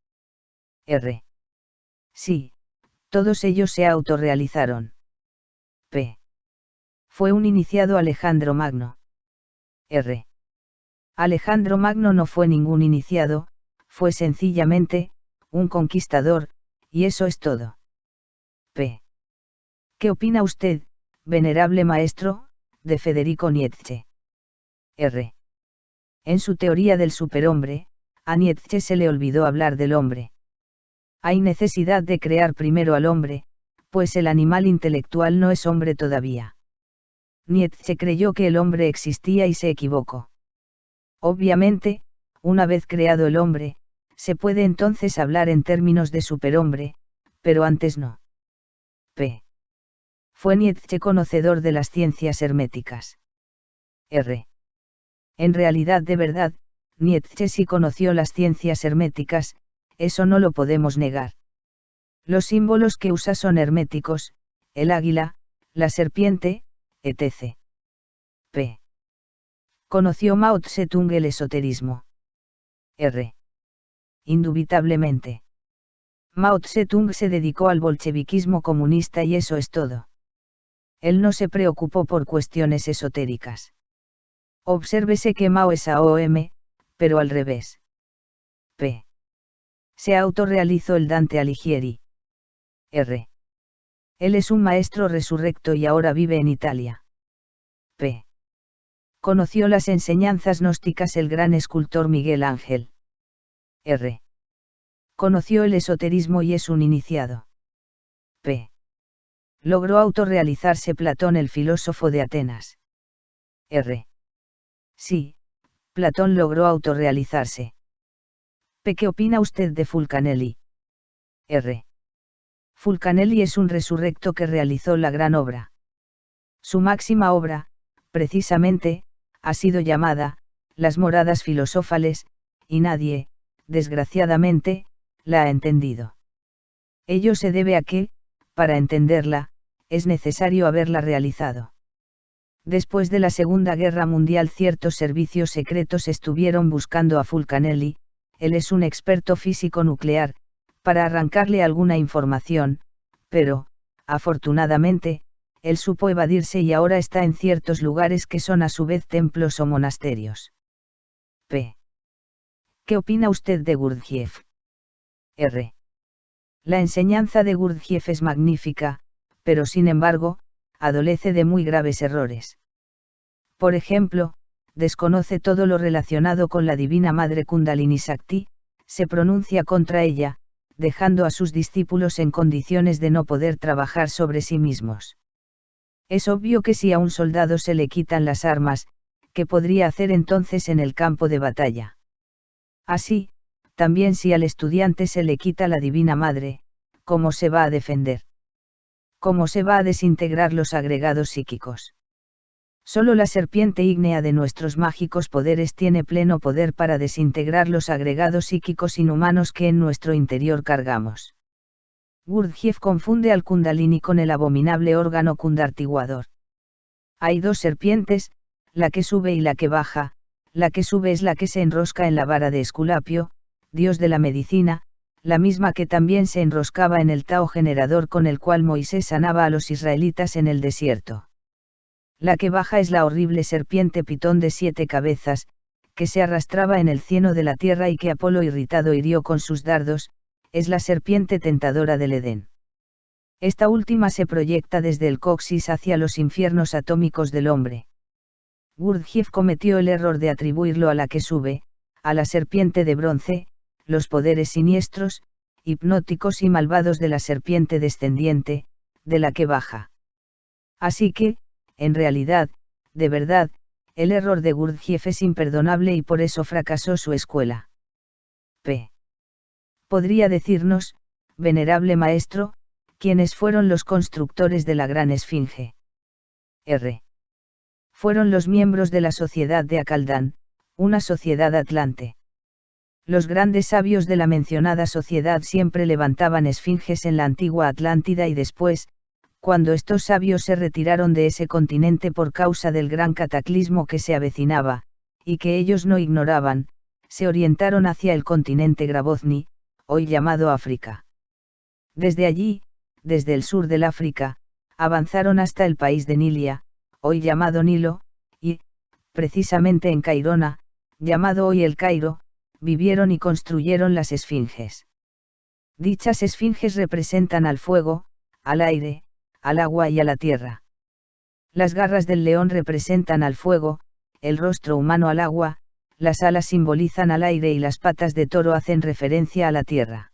R. Sí, todos ellos se autorrealizaron. P. Fue un iniciado Alejandro Magno. R. Alejandro Magno no fue ningún iniciado, fue sencillamente, un conquistador, y eso es todo. P. ¿Qué opina usted, venerable maestro, de Federico Nietzsche? R. En su teoría del superhombre, a Nietzsche se le olvidó hablar del hombre. Hay necesidad de crear primero al hombre, pues el animal intelectual no es hombre todavía. Nietzsche creyó que el hombre existía y se equivocó. Obviamente, una vez creado el hombre, se puede entonces hablar en términos de superhombre, pero antes no. P. Fue Nietzsche conocedor de las ciencias herméticas. R. En realidad de verdad, Nietzsche sí conoció las ciencias herméticas, eso no lo podemos negar. Los símbolos que usa son herméticos, el águila, la serpiente, etc. P. ¿Conoció Mao Tse-tung el esoterismo? R. Indubitablemente. Mao Tse-tung se dedicó al bolcheviquismo comunista y eso es todo. Él no se preocupó por cuestiones esotéricas. Obsérvese que Mao es AOM, pero al revés. P. Se autorrealizó el Dante Alighieri. R. Él es un maestro resurrecto y ahora vive en Italia. P. Conoció las enseñanzas gnósticas el gran escultor Miguel Ángel. R. Conoció el esoterismo y es un iniciado. P. Logró autorrealizarse Platón el filósofo de Atenas. R. Sí, Platón logró autorrealizarse. P. ¿Qué opina usted de Fulcanelli? R. Fulcanelli es un resurrecto que realizó la gran obra. Su máxima obra, precisamente, ha sido llamada, Las Moradas Filosofales, y nadie, desgraciadamente, la ha entendido. Ello se debe a que, para entenderla, es necesario haberla realizado. Después de la Segunda Guerra Mundial ciertos servicios secretos estuvieron buscando a Fulcanelli, él es un experto físico nuclear, para arrancarle alguna información, pero, afortunadamente, él supo evadirse y ahora está en ciertos lugares que son a su vez templos o monasterios. P. ¿Qué opina usted de Gurdjieff? R. La enseñanza de Gurdjieff es magnífica, pero sin embargo, adolece de muy graves errores. Por ejemplo, desconoce todo lo relacionado con la Divina Madre Kundalini Shakti, se pronuncia contra ella, dejando a sus discípulos en condiciones de no poder trabajar sobre sí mismos. Es obvio que si a un soldado se le quitan las armas, ¿qué podría hacer entonces en el campo de batalla? Así, también si al estudiante se le quita la Divina Madre, ¿cómo se va a defender? ¿Cómo se va a desintegrar los agregados psíquicos? Solo la serpiente ígnea de nuestros mágicos poderes tiene pleno poder para desintegrar los agregados psíquicos inhumanos que en nuestro interior cargamos. Gurdjieff confunde al Kundalini con el abominable órgano kundartiguador. Hay dos serpientes, la que sube y la que baja. La que sube es la que se enrosca en la vara de Esculapio, dios de la medicina, la misma que también se enroscaba en el Tao generador con el cual Moisés sanaba a los israelitas en el desierto. La que baja es la horrible serpiente pitón de 7 cabezas, que se arrastraba en el cieno de la tierra y que Apolo irritado hirió con sus dardos, es la serpiente tentadora del Edén. Esta última se proyecta desde el coxis hacia los infiernos atómicos del hombre. Gurdjieff cometió el error de atribuirlo a la que sube, a la serpiente de bronce, los poderes siniestros, hipnóticos y malvados de la serpiente descendiente, de la que baja. Así que, en realidad, de verdad, el error de Gurdjieff es imperdonable y por eso fracasó su escuela. P. ¿Podría decirnos, venerable maestro, quiénes fueron los constructores de la gran esfinge? R. Fueron los miembros de la sociedad de Akaldán, una sociedad atlante. Los grandes sabios de la mencionada sociedad siempre levantaban esfinges en la antigua Atlántida y después, cuando estos sabios se retiraron de ese continente por causa del gran cataclismo que se avecinaba, y que ellos no ignoraban, se orientaron hacia el continente Grabovni, hoy llamado África. Desde allí, desde el sur del África, avanzaron hasta el país de Nilia, hoy llamado Nilo, y, precisamente en Cairona, llamado hoy el Cairo, vivieron y construyeron las esfinges. Dichas esfinges representan al fuego, al aire, al agua y a la tierra. Las garras del león representan al fuego, el rostro humano al agua, las alas simbolizan al aire y las patas de toro hacen referencia a la tierra.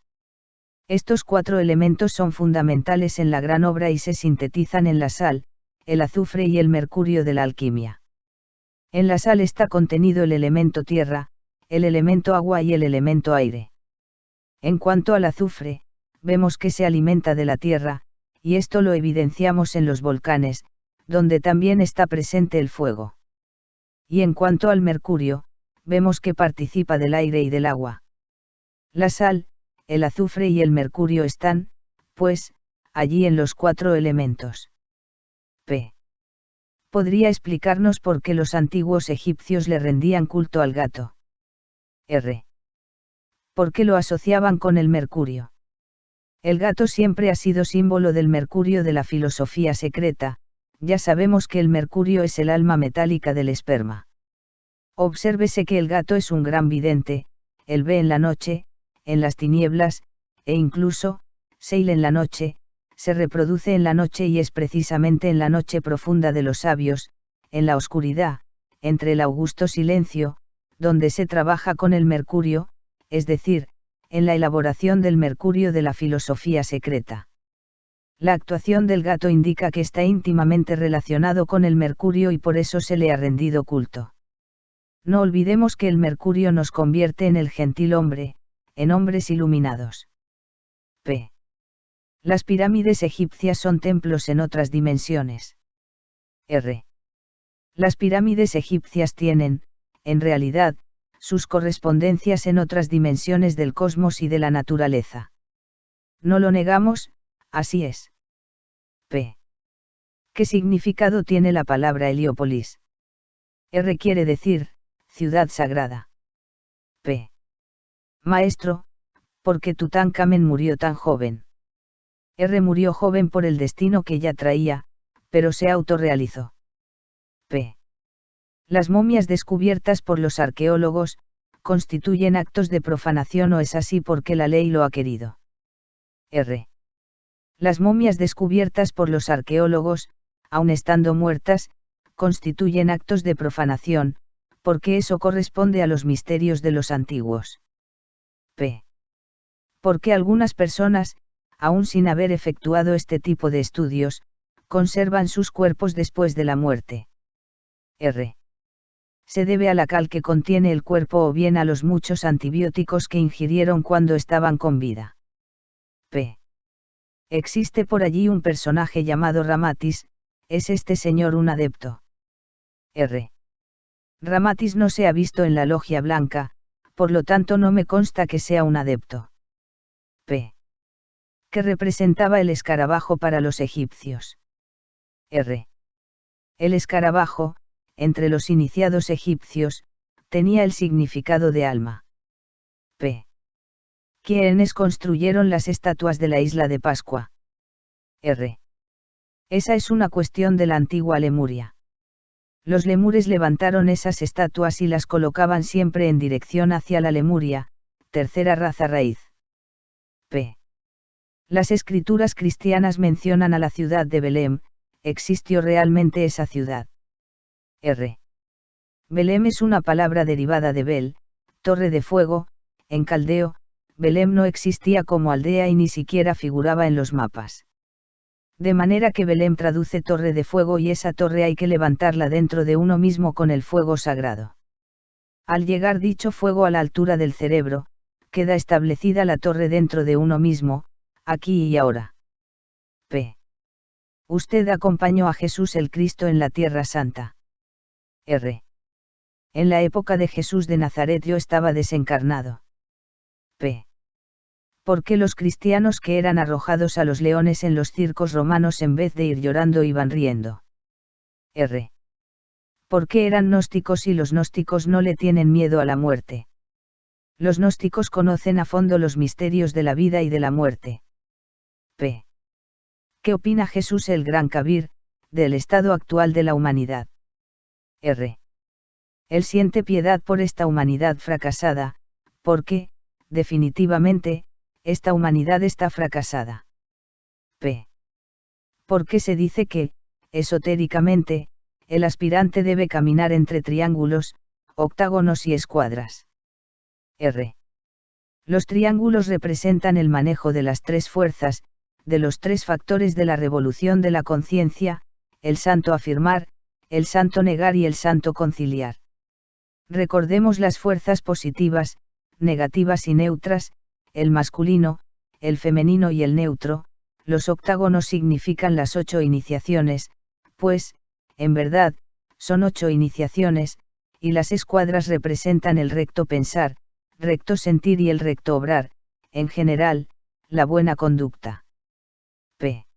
Estos 4 elementos son fundamentales en la gran obra y se sintetizan en la sal, el azufre y el mercurio de la alquimia. En la sal está contenido el elemento tierra, el elemento agua y el elemento aire. En cuanto al azufre, vemos que se alimenta de la tierra, y esto lo evidenciamos en los volcanes, donde también está presente el fuego. Y en cuanto al mercurio, vemos que participa del aire y del agua. La sal, el azufre y el mercurio están, pues, allí en los 4 elementos. P. ¿Podría explicarnos por qué los antiguos egipcios le rendían culto al gato? R. ¿Por qué lo asociaban con el mercurio? El gato siempre ha sido símbolo del mercurio de la filosofía secreta, ya sabemos que el mercurio es el alma metálica del esperma. Obsérvese que el gato es un gran vidente, él ve en la noche, en las tinieblas, e incluso, seil en la noche, se reproduce en la noche y es precisamente en la noche profunda de los sabios, en la oscuridad, entre el augusto silencio, donde se trabaja con el mercurio, es decir, en la elaboración del mercurio de la filosofía secreta. La actuación del gato indica que está íntimamente relacionado con el mercurio y por eso se le ha rendido culto. No olvidemos que el mercurio nos convierte en el gentil hombre, en hombres iluminados. P. Las pirámides egipcias son templos en otras dimensiones. R. Las pirámides egipcias tienen, en realidad, sus correspondencias en otras dimensiones del cosmos y de la naturaleza. No lo negamos, así es. P. ¿Qué significado tiene la palabra Heliópolis? R quiere decir, ciudad sagrada. P. Maestro, ¿por qué Tutankamón murió tan joven? R murió joven por el destino que ya traía, pero se autorrealizó. P. Las momias descubiertas por los arqueólogos, constituyen actos de profanación o es así porque la ley lo ha querido. R. Las momias descubiertas por los arqueólogos, aun estando muertas, constituyen actos de profanación, porque eso corresponde a los misterios de los antiguos. P. Porque algunas personas, aun sin haber efectuado este tipo de estudios, conservan sus cuerpos después de la muerte. R. Se debe a la cal que contiene el cuerpo o bien a los muchos antibióticos que ingirieron cuando estaban con vida. P. Existe por allí un personaje llamado Ramatis, ¿es este señor un adepto? R. Ramatis no se ha visto en la logia blanca, por lo tanto no me consta que sea un adepto. P. ¿Qué representaba el escarabajo para los egipcios? R. El escarabajo, entre los iniciados egipcios, tenía el significado de alma. P. ¿Quiénes construyeron las estatuas de la isla de Pascua? R. Esa es una cuestión de la antigua Lemuria. Los lemures levantaron esas estatuas y las colocaban siempre en dirección hacia la Lemuria, tercera raza raíz. P. Las escrituras cristianas mencionan a la ciudad de Belém, ¿existió realmente esa ciudad? R. Belém es una palabra derivada de Bel, torre de fuego, en caldeo. Belém no existía como aldea y ni siquiera figuraba en los mapas. De manera que Belém traduce torre de fuego y esa torre hay que levantarla dentro de uno mismo con el fuego sagrado. Al llegar dicho fuego a la altura del cerebro, queda establecida la torre dentro de uno mismo, aquí y ahora. P. Usted acompañó a Jesús el Cristo en la Tierra Santa. R. En la época de Jesús de Nazaret yo estaba desencarnado. P. ¿Por qué los cristianos que eran arrojados a los leones en los circos romanos en vez de ir llorando iban riendo? R. ¿Por qué eran gnósticos y los gnósticos no le tienen miedo a la muerte? Los gnósticos conocen a fondo los misterios de la vida y de la muerte. P. ¿Qué opina Jesús el Gran Kabir, del estado actual de la humanidad? R. Él siente piedad por esta humanidad fracasada, porque, definitivamente, esta humanidad está fracasada. P. ¿Por qué se dice que, esotéricamente, el aspirante debe caminar entre triángulos, octágonos y escuadras? R. Los triángulos representan el manejo de las tres fuerzas, de los tres factores de la revolución de la conciencia, el santo afirmar, el santo negar y el santo conciliar. Recordemos las fuerzas positivas, negativas y neutras, el masculino, el femenino y el neutro. Los octágonos significan las 8 iniciaciones, pues, en verdad, son 8 iniciaciones, y las escuadras representan el recto pensar, recto sentir y el recto obrar, en general, la buena conducta. P.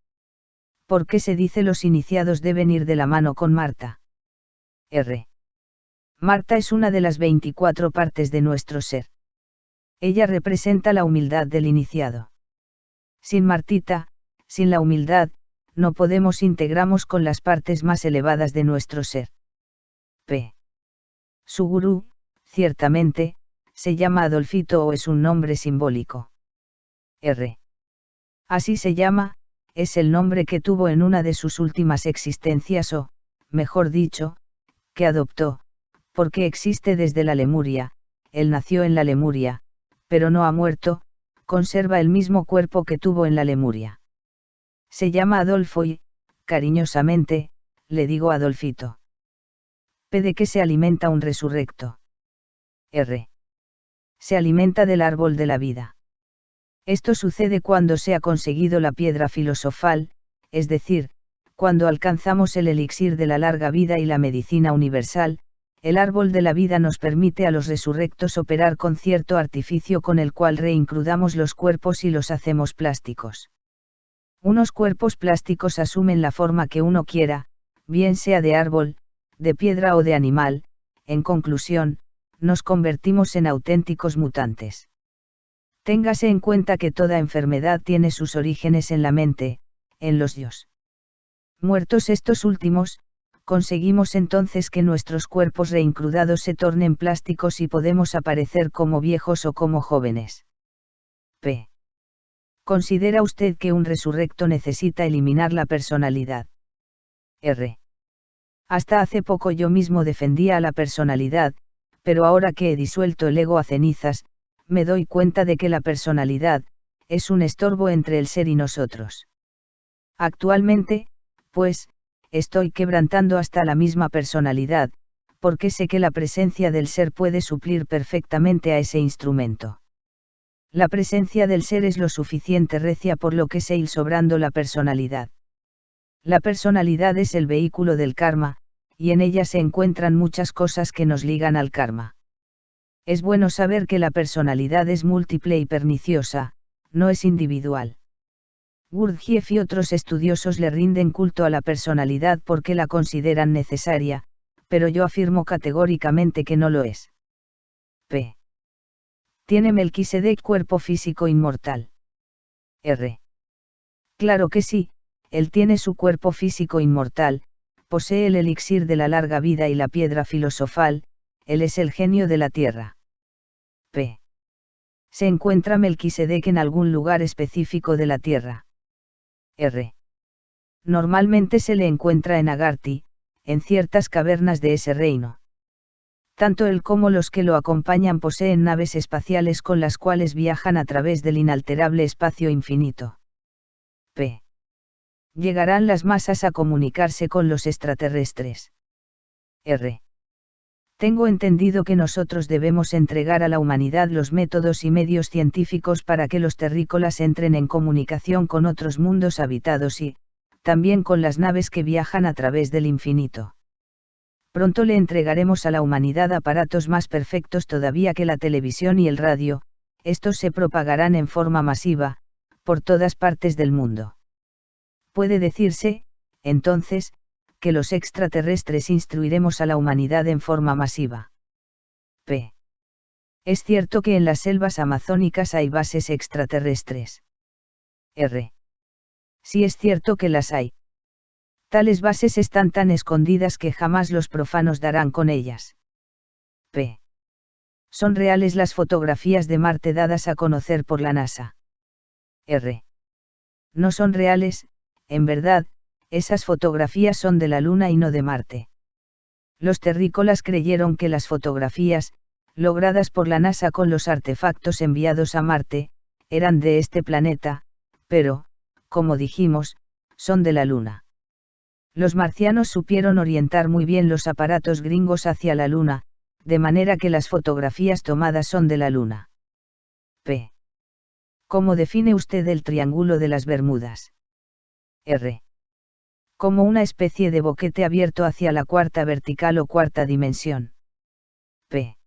¿Por qué se dice los iniciados deben ir de la mano con Marta? R. Marta es una de las 24 partes de nuestro ser. Ella representa la humildad del iniciado. Sin Martita, sin la humildad, no podemos integrarnos con las partes más elevadas de nuestro ser. P. Su gurú, ciertamente, se llama Adolfito o es un nombre simbólico. R. Así se llama, es el nombre que tuvo en una de sus últimas existencias o, mejor dicho, que adoptó, porque existe desde la Lemuria, él nació en la Lemuria, pero no ha muerto, conserva el mismo cuerpo que tuvo en la Lemuria. Se llama Adolfo y, cariñosamente, le digo Adolfito. P. ¿De qué se alimenta un resurrecto? R. Se alimenta del árbol de la vida. Esto sucede cuando se ha conseguido la piedra filosofal, es decir, cuando alcanzamos el elixir de la larga vida y la medicina universal. El árbol de la vida nos permite a los resurrectos operar con cierto artificio con el cual reincrudamos los cuerpos y los hacemos plásticos. Unos cuerpos plásticos asumen la forma que uno quiera, bien sea de árbol, de piedra o de animal. En conclusión, nos convertimos en auténticos mutantes. Téngase en cuenta que toda enfermedad tiene sus orígenes en la mente, en los yos. Muertos estos últimos, conseguimos entonces que nuestros cuerpos reincrudados se tornen plásticos y podemos aparecer como viejos o como jóvenes. P. ¿Considera usted que un resurrecto necesita eliminar la personalidad? R. Hasta hace poco yo mismo defendía a la personalidad, pero ahora que he disuelto el ego a cenizas, me doy cuenta de que la personalidad es un estorbo entre el ser y nosotros. Actualmente, pues, estoy quebrantando hasta la misma personalidad, porque sé que la presencia del ser puede suplir perfectamente a ese instrumento. La presencia del ser es lo suficiente recia por lo que se ir sobrando la personalidad. La personalidad es el vehículo del karma, y en ella se encuentran muchas cosas que nos ligan al karma. Es bueno saber que la personalidad es múltiple y perniciosa, no es individual. Gurdjieff y otros estudiosos le rinden culto a la personalidad porque la consideran necesaria, pero yo afirmo categóricamente que no lo es. P. ¿Tiene Melquisedec cuerpo físico inmortal? R. Claro que sí, él tiene su cuerpo físico inmortal, posee el elixir de la larga vida y la piedra filosofal, él es el genio de la tierra. P. ¿Se encuentra Melquisedec en algún lugar específico de la tierra? R. Normalmente se le encuentra en Agarthy, en ciertas cavernas de ese reino. Tanto él como los que lo acompañan poseen naves espaciales con las cuales viajan a través del inalterable espacio infinito. P. ¿Llegarán las masas a comunicarse con los extraterrestres? R. Tengo entendido que nosotros debemos entregar a la humanidad los métodos y medios científicos para que los terrícolas entren en comunicación con otros mundos habitados y, también con las naves que viajan a través del infinito. Pronto le entregaremos a la humanidad aparatos más perfectos todavía que la televisión y el radio, estos se propagarán en forma masiva, por todas partes del mundo. Puede decirse, entonces, que los extraterrestres instruiremos a la humanidad en forma masiva. P. ¿Es cierto que en las selvas amazónicas hay bases extraterrestres? R. Sí es cierto que las hay. Tales bases están tan escondidas que jamás los profanos darán con ellas. P. ¿Son reales las fotografías de Marte dadas a conocer por la NASA? R. No son reales, en verdad, esas fotografías son de la Luna y no de Marte. Los terrícolas creyeron que las fotografías, logradas por la NASA con los artefactos enviados a Marte, eran de este planeta, pero, como dijimos, son de la Luna. Los marcianos supieron orientar muy bien los aparatos gringos hacia la Luna, de manera que las fotografías tomadas son de la Luna. P. ¿Cómo define usted el Triángulo de las Bermudas? R. Como una especie de boquete abierto hacia la cuarta vertical o cuarta dimensión. P.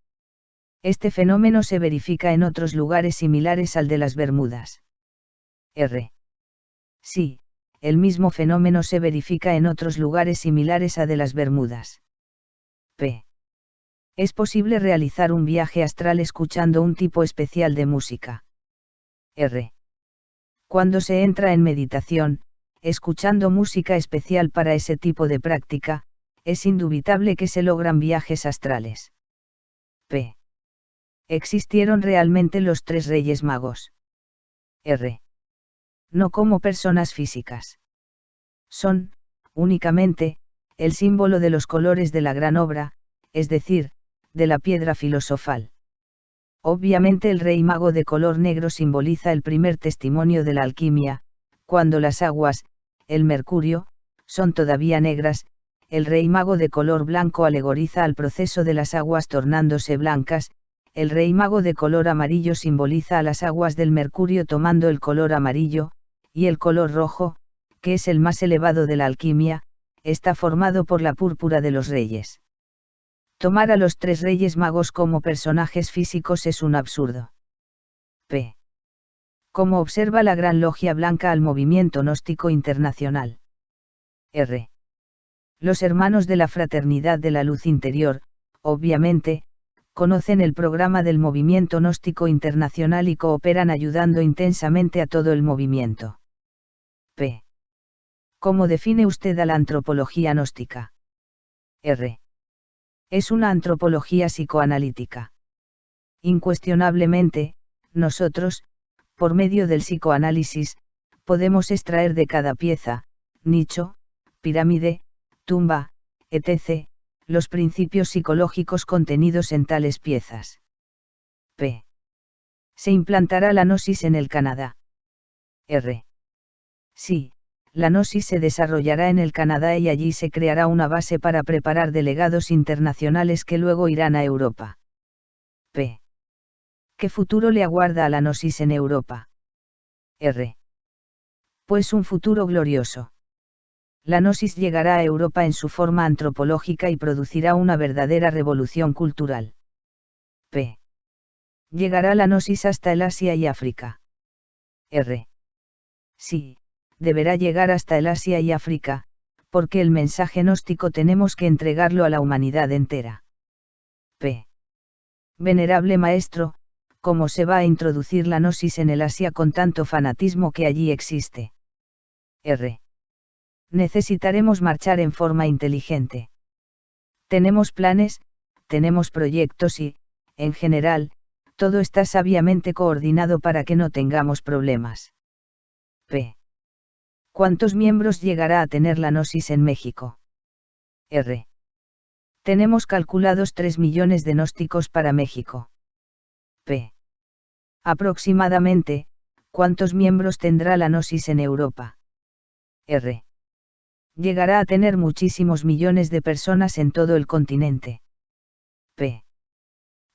Este fenómeno se verifica en otros lugares similares al de las Bermudas. R. Sí, el mismo fenómeno se verifica en otros lugares similares a de las Bermudas. P. ¿Es posible realizar un viaje astral escuchando un tipo especial de música? R. Cuando se entra en meditación, escuchando música especial para ese tipo de práctica, es indubitable que se logran viajes astrales. P. ¿Existieron realmente los 3 Reyes Magos? R. No como personas físicas. Son, únicamente, el símbolo de los colores de la gran obra, es decir, de la piedra filosofal. Obviamente el rey mago de color negro simboliza el primer testimonio de la alquimia, cuando las aguas, el mercurio, son todavía negras, el rey mago de color blanco alegoriza al proceso de las aguas tornándose blancas, el rey mago de color amarillo simboliza a las aguas del mercurio tomando el color amarillo, y el color rojo, que es el más elevado de la alquimia, está formado por la púrpura de los reyes. Tomar a los 3 Reyes Magos como personajes físicos es un absurdo. P. ¿Cómo observa la Gran Logia Blanca al movimiento gnóstico internacional? R. Los hermanos de la Fraternidad de la Luz Interior, obviamente, conocen el programa del movimiento gnóstico internacional y cooperan ayudando intensamente a todo el movimiento. P. ¿Cómo define usted a la antropología gnóstica? R. Es una antropología psicoanalítica. Incuestionablemente, nosotros, por medio del psicoanálisis, podemos extraer de cada pieza, nicho, pirámide, tumba, etc., los principios psicológicos contenidos en tales piezas. P. ¿Se implantará la gnosis en el Canadá? R. Sí, la gnosis se desarrollará en el Canadá y allí se creará una base para preparar delegados internacionales que luego irán a Europa. P. ¿Qué futuro le aguarda a la gnosis en Europa? R. Pues un futuro glorioso. La gnosis llegará a Europa en su forma antropológica y producirá una verdadera revolución cultural. P. ¿Llegará la gnosis hasta el Asia y África? R. Sí, deberá llegar hasta el Asia y África, porque el mensaje gnóstico tenemos que entregarlo a la humanidad entera. P. Venerable maestro, ¿cómo se va a introducir la gnosis en el Asia con tanto fanatismo que allí existe? R. Necesitaremos marchar en forma inteligente. Tenemos planes, tenemos proyectos y, en general, todo está sabiamente coordinado para que no tengamos problemas. P. ¿Cuántos miembros llegará a tener la gnosis en México? R. Tenemos calculados 3 millones de gnósticos para México. P. Aproximadamente, ¿cuántos miembros tendrá la gnosis en Europa? R. Llegará a tener muchísimos millones de personas en todo el continente. P.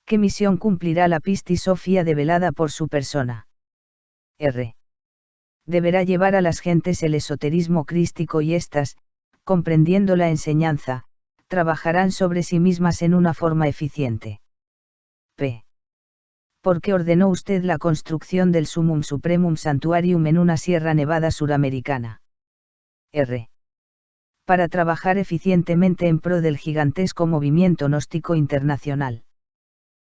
¿Qué misión cumplirá la Pisti Sofía develada por su persona? R. Deberá llevar a las gentes el esoterismo crístico y éstas, comprendiendo la enseñanza, trabajarán sobre sí mismas en una forma eficiente. P. ¿Por qué ordenó usted la construcción del Summum Supremum Sanctuarium en una Sierra Nevada suramericana? R. Para trabajar eficientemente en pro del gigantesco movimiento gnóstico internacional.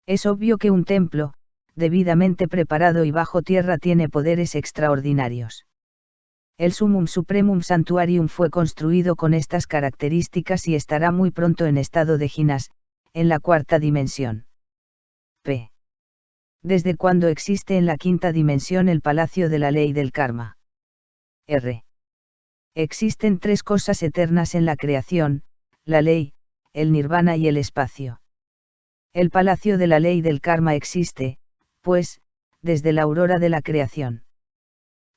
Es obvio que un templo, debidamente preparado y bajo tierra, tiene poderes extraordinarios. El Summum Supremum Sanctuarium fue construido con estas características y estará muy pronto en estado de ginas, en la cuarta dimensión. P. ¿Desde cuándo existe en la quinta dimensión el Palacio de la Ley del Karma? R. Existen 3 cosas eternas en la creación: la ley, el nirvana y el espacio. El Palacio de la Ley del Karma existe, pues, desde la aurora de la creación.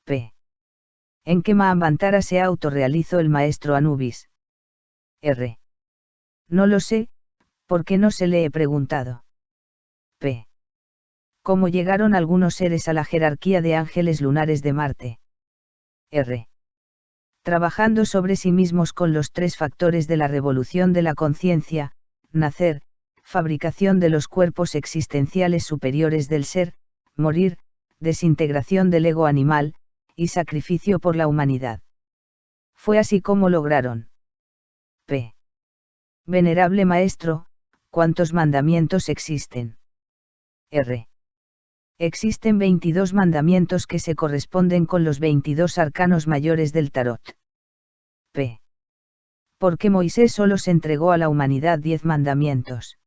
P. ¿En qué Manvantara se autorrealizó el maestro Anubis? R. No lo sé, porque no se le he preguntado. P. ¿Cómo llegaron algunos seres a la jerarquía de ángeles lunares de Marte? R. Trabajando sobre sí mismos con los 3 factores de la revolución de la conciencia: nacer, fabricación de los cuerpos existenciales superiores del ser, morir, desintegración del ego animal, y sacrificio por la humanidad. Fue así como lograron. P. Venerable maestro, ¿cuántos mandamientos existen? R. Existen 22 mandamientos que se corresponden con los 22 arcanos mayores del tarot. P. ¿Por qué Moisés solo se entregó a la humanidad 10 mandamientos?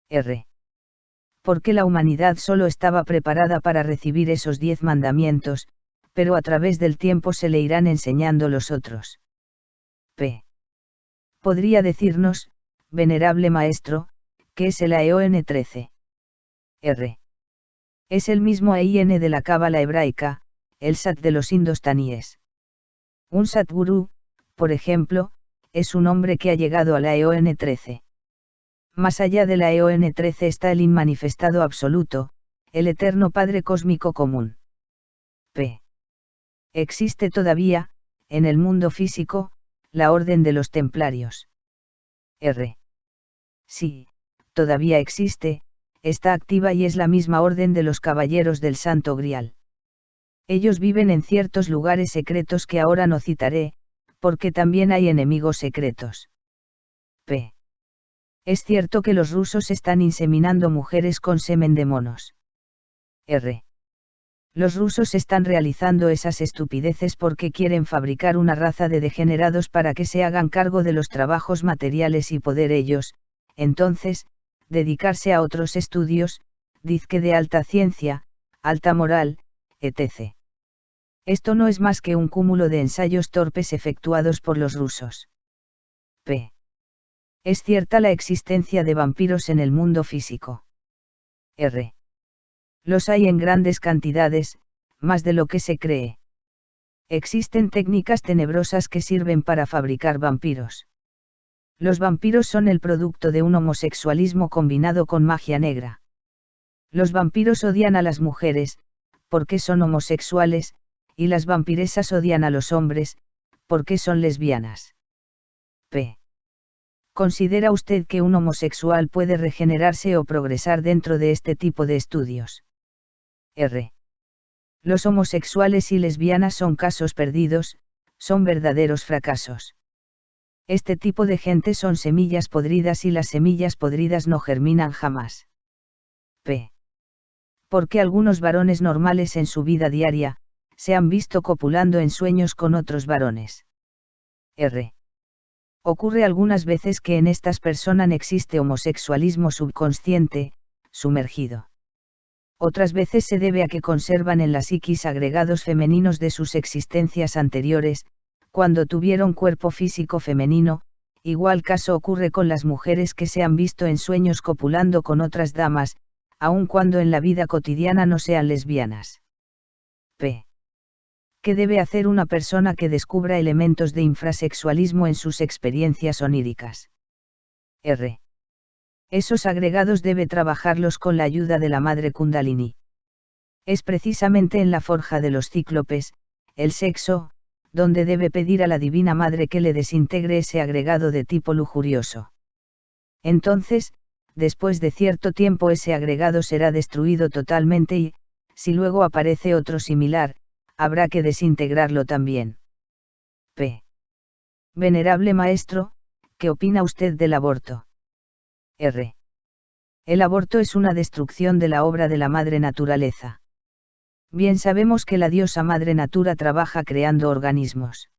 R. Porque la humanidad solo estaba preparada para recibir esos 10 mandamientos, pero a través del tiempo se le irán enseñando los otros. P. ¿Podría decirnos, venerable maestro, qué es el Aeon 13? R. Es el mismo Ein de la cábala hebraica, el Sat de los indostaníes. Un Satguru, por ejemplo, es un hombre que ha llegado a la Aeon 13. Más allá de la Aeon 13 está el inmanifestado absoluto, el eterno Padre cósmico común. P. Existe todavía, en el mundo físico, la Orden de los Templarios. R. Sí, todavía existe, está activa y es la misma orden de los Caballeros del Santo Grial. Ellos viven en ciertos lugares secretos que ahora no citaré, porque también hay enemigos secretos. P. Es cierto que los rusos están inseminando mujeres con semen de monos. R. Los rusos están realizando esas estupideces porque quieren fabricar una raza de degenerados para que se hagan cargo de los trabajos materiales y poder ellos, entonces, dedicarse a otros estudios, dizque de alta ciencia, alta moral, etc. Esto no es más que un cúmulo de ensayos torpes efectuados por los rusos. P. Es cierta la existencia de vampiros en el mundo físico. R. Los hay en grandes cantidades, más de lo que se cree. Existen técnicas tenebrosas que sirven para fabricar vampiros. Los vampiros son el producto de un homosexualismo combinado con magia negra. Los vampiros odian a las mujeres, porque son homosexuales, y las vampiresas odian a los hombres, porque son lesbianas. P. ¿Considera usted que un homosexual puede regenerarse o progresar dentro de este tipo de estudios? R. Los homosexuales y lesbianas son casos perdidos, son verdaderos fracasos. Este tipo de gente son semillas podridas y las semillas podridas no germinan jamás. P. Porque algunos varones normales en su vida diaria, se han visto copulando en sueños con otros varones. R. Ocurre algunas veces que en estas personas existe homosexualismo subconsciente, sumergido. Otras veces se debe a que conservan en la psiquis agregados femeninos de sus existencias anteriores, cuando tuvieron cuerpo físico femenino. Igual caso ocurre con las mujeres que se han visto en sueños copulando con otras damas, aun cuando en la vida cotidiana no sean lesbianas. P. ¿Qué debe hacer una persona que descubra elementos de infrasexualismo en sus experiencias oníricas? R. Esos agregados debe trabajarlos con la ayuda de la madre Kundalini. Es precisamente en la forja de los cíclopes, el sexo, donde debe pedir a la Divina Madre que le desintegre ese agregado de tipo lujurioso. Entonces, después de cierto tiempo ese agregado será destruido totalmente y, si luego aparece otro similar, habrá que desintegrarlo también. P. Venerable Maestro, ¿qué opina usted del aborto? R. El aborto es una destrucción de la obra de la Madre Naturaleza. Bien sabemos que la diosa Madre Natura trabaja creando organismos.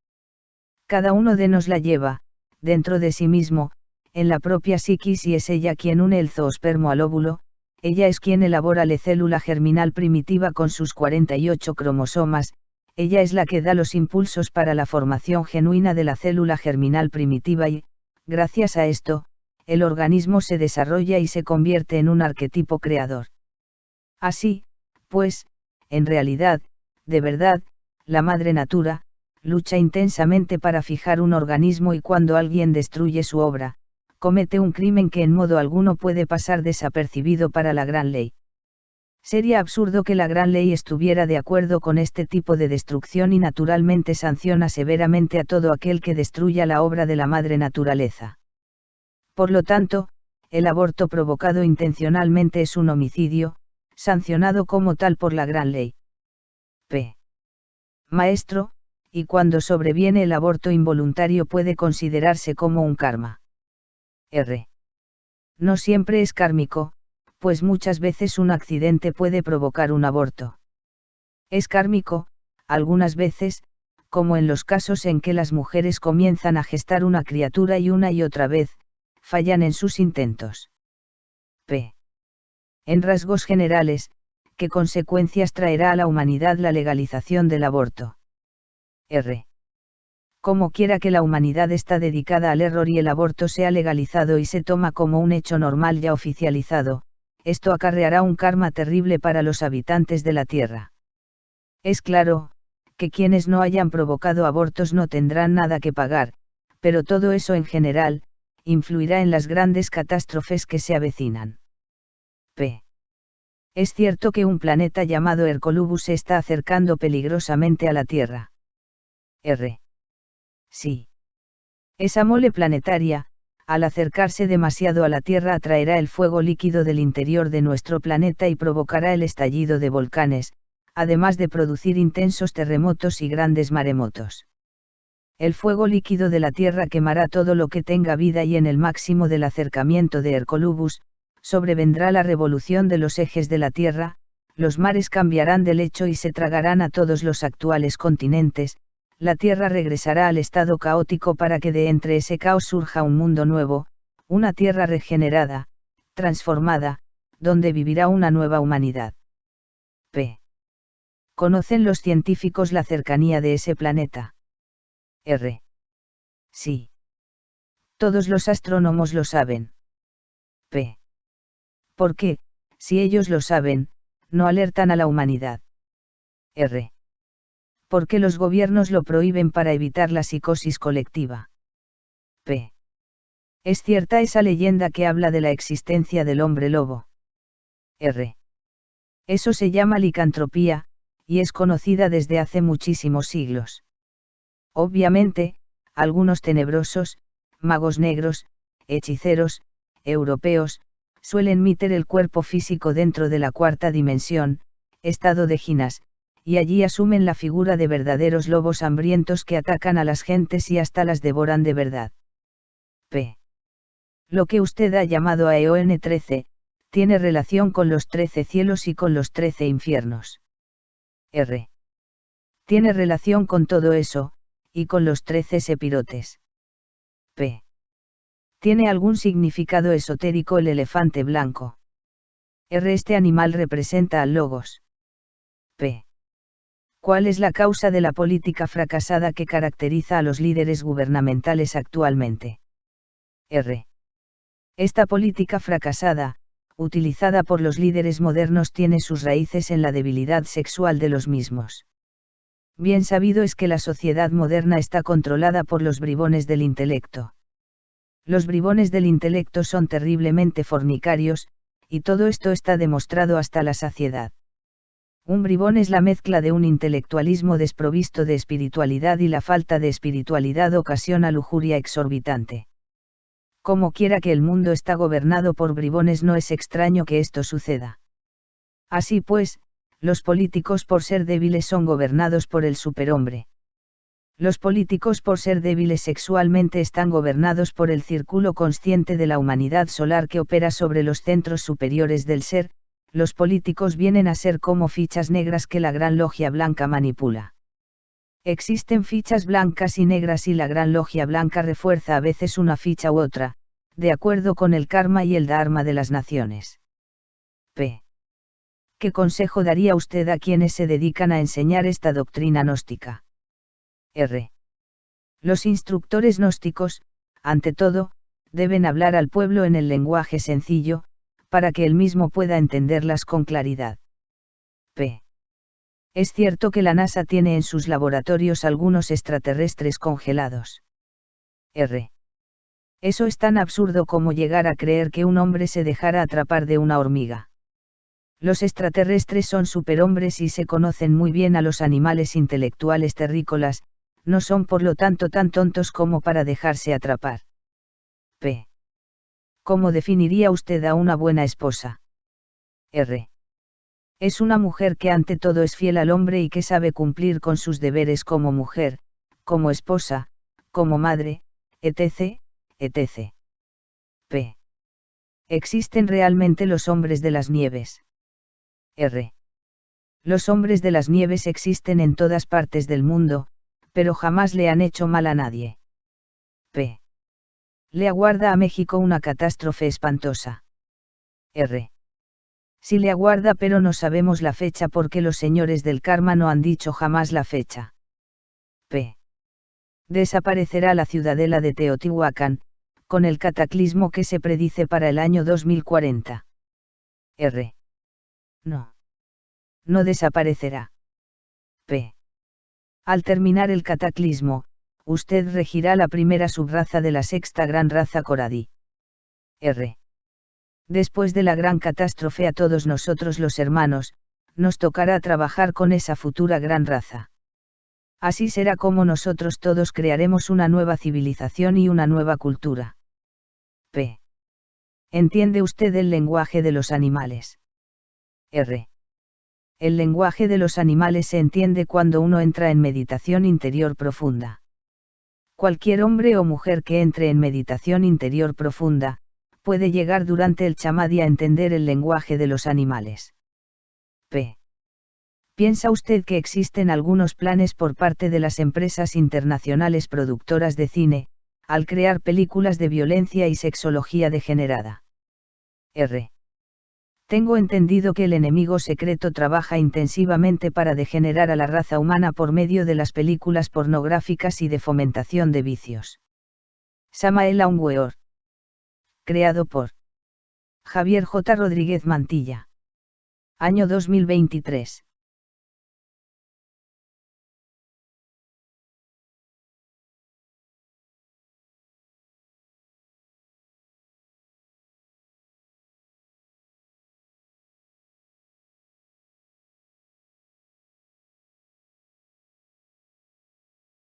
Cada uno de nos la lleva, dentro de sí mismo, en la propia psiquis y es ella quien une el zoospermo al óvulo, ella es quien elabora la célula germinal primitiva con sus 48 cromosomas, ella es la que da los impulsos para la formación genuina de la célula germinal primitiva y, gracias a esto, el organismo se desarrolla y se convierte en un arquetipo creador. Así, pues, en realidad, de verdad, la Madre Natura, lucha intensamente para fijar un organismo y cuando alguien destruye su obra, comete un crimen que en modo alguno puede pasar desapercibido para la Gran Ley. Sería absurdo que la Gran Ley estuviera de acuerdo con este tipo de destrucción y naturalmente sanciona severamente a todo aquel que destruya la obra de la Madre Naturaleza. Por lo tanto, el aborto provocado intencionalmente es un homicidio, sancionado como tal por la Gran Ley. P. Maestro, ¿y cuando sobreviene el aborto involuntario puede considerarse como un karma? R. No siempre es kármico, pues muchas veces un accidente puede provocar un aborto. Es kármico, algunas veces, como en los casos en que las mujeres comienzan a gestar una criatura y una y otra vez, fallan en sus intentos. P. En rasgos generales, ¿qué consecuencias traerá a la humanidad la legalización del aborto? R. Como quiera que la humanidad está dedicada al error y el aborto sea legalizado y se toma como un hecho normal ya oficializado, esto acarreará un karma terrible para los habitantes de la Tierra. Es claro, que quienes no hayan provocado abortos no tendrán nada que pagar, pero todo eso en general, influirá en las grandes catástrofes que se avecinan. P. Es cierto que un planeta llamado Hercolubus se está acercando peligrosamente a la Tierra. R. Sí. Esa mole planetaria, al acercarse demasiado a la Tierra atraerá el fuego líquido del interior de nuestro planeta y provocará el estallido de volcanes, además de producir intensos terremotos y grandes maremotos. El fuego líquido de la tierra quemará todo lo que tenga vida y en el máximo del acercamiento de Hercolubus, sobrevendrá la revolución de los ejes de la tierra, los mares cambiarán de lecho y se tragarán a todos los actuales continentes, la tierra regresará al estado caótico para que de entre ese caos surja un mundo nuevo, una tierra regenerada, transformada, donde vivirá una nueva humanidad. P. ¿Conocen los científicos la cercanía de ese planeta? R. Sí. Todos los astrónomos lo saben. P. ¿Por qué, si ellos lo saben, no alertan a la humanidad? R. Porque los gobiernos lo prohíben para evitar la psicosis colectiva. P. ¿Es cierta esa leyenda que habla de la existencia del hombre lobo? R. Eso se llama licantropía, y es conocida desde hace muchísimos siglos. Obviamente, algunos tenebrosos, magos negros, hechiceros, europeos, suelen meter el cuerpo físico dentro de la cuarta dimensión, estado de Ginas, y allí asumen la figura de verdaderos lobos hambrientos que atacan a las gentes y hasta las devoran de verdad. P. Lo que usted ha llamado Aeon 13, tiene relación con los 13 cielos y con los 13 infiernos. R. Tiene relación con todo eso, y con los 13 sepirotes. P. ¿Tiene algún significado esotérico el elefante blanco? R. Este animal representa al Logos. P. ¿Cuál es la causa de la política fracasada que caracteriza a los líderes gubernamentales actualmente? R. Esta política fracasada, utilizada por los líderes modernos, tiene sus raíces en la debilidad sexual de los mismos. Bien sabido es que la sociedad moderna está controlada por los bribones del intelecto. Los bribones del intelecto son terriblemente fornicarios, y todo esto está demostrado hasta la saciedad. Un bribón es la mezcla de un intelectualismo desprovisto de espiritualidad y la falta de espiritualidad ocasiona lujuria exorbitante. Como quiera que el mundo está gobernado por bribones, no es extraño que esto suceda. Así pues, los políticos por ser débiles son gobernados por el superhombre. Los políticos por ser débiles sexualmente están gobernados por el círculo consciente de la humanidad solar que opera sobre los centros superiores del ser. Los políticos vienen a ser como fichas negras que la Gran Logia Blanca manipula. Existen fichas blancas y negras y la Gran Logia Blanca refuerza a veces una ficha u otra, de acuerdo con el karma y el dharma de las naciones. P. ¿Qué consejo daría usted a quienes se dedican a enseñar esta doctrina gnóstica? R. Los instructores gnósticos, ante todo, deben hablar al pueblo en el lenguaje sencillo, para que él mismo pueda entenderlas con claridad. P. Es cierto que la NASA tiene en sus laboratorios algunos extraterrestres congelados. R. Eso es tan absurdo como llegar a creer que un hombre se dejara atrapar de una hormiga. Los extraterrestres son superhombres y se conocen muy bien a los animales intelectuales terrícolas, no son por lo tanto tan tontos como para dejarse atrapar. P. ¿Cómo definiría usted a una buena esposa? R. Es una mujer que ante todo es fiel al hombre y que sabe cumplir con sus deberes como mujer, como esposa, como madre, etc., etc. P. ¿Existen realmente los hombres de las nieves? R. Los hombres de las nieves existen en todas partes del mundo, pero jamás le han hecho mal a nadie. P. Le aguarda a México una catástrofe espantosa. R. Sí le aguarda, pero no sabemos la fecha porque los señores del karma no han dicho jamás la fecha. P. Desaparecerá la ciudadela de Teotihuacán, con el cataclismo que se predice para el año 2040. R. No. No desaparecerá. P. Al terminar el cataclismo, usted regirá la primera subraza de la sexta gran raza Coradí. R. Después de la gran catástrofe a todos nosotros los hermanos, nos tocará trabajar con esa futura gran raza. Así será como nosotros todos crearemos una nueva civilización y una nueva cultura. P. ¿Entiende usted el lenguaje de los animales? R. El lenguaje de los animales se entiende cuando uno entra en meditación interior profunda. Cualquier hombre o mujer que entre en meditación interior profunda, puede llegar durante el chamadhi a entender el lenguaje de los animales. P. ¿Piensa usted que existen algunos planes por parte de las empresas internacionales productoras de cine, al crear películas de violencia y sexología degenerada? R. Tengo entendido que el enemigo secreto trabaja intensivamente para degenerar a la raza humana por medio de las películas pornográficas y de fomentación de vicios. Samael Aun Weor. Creado por Javier J. Rodríguez Mantilla. Año 2023.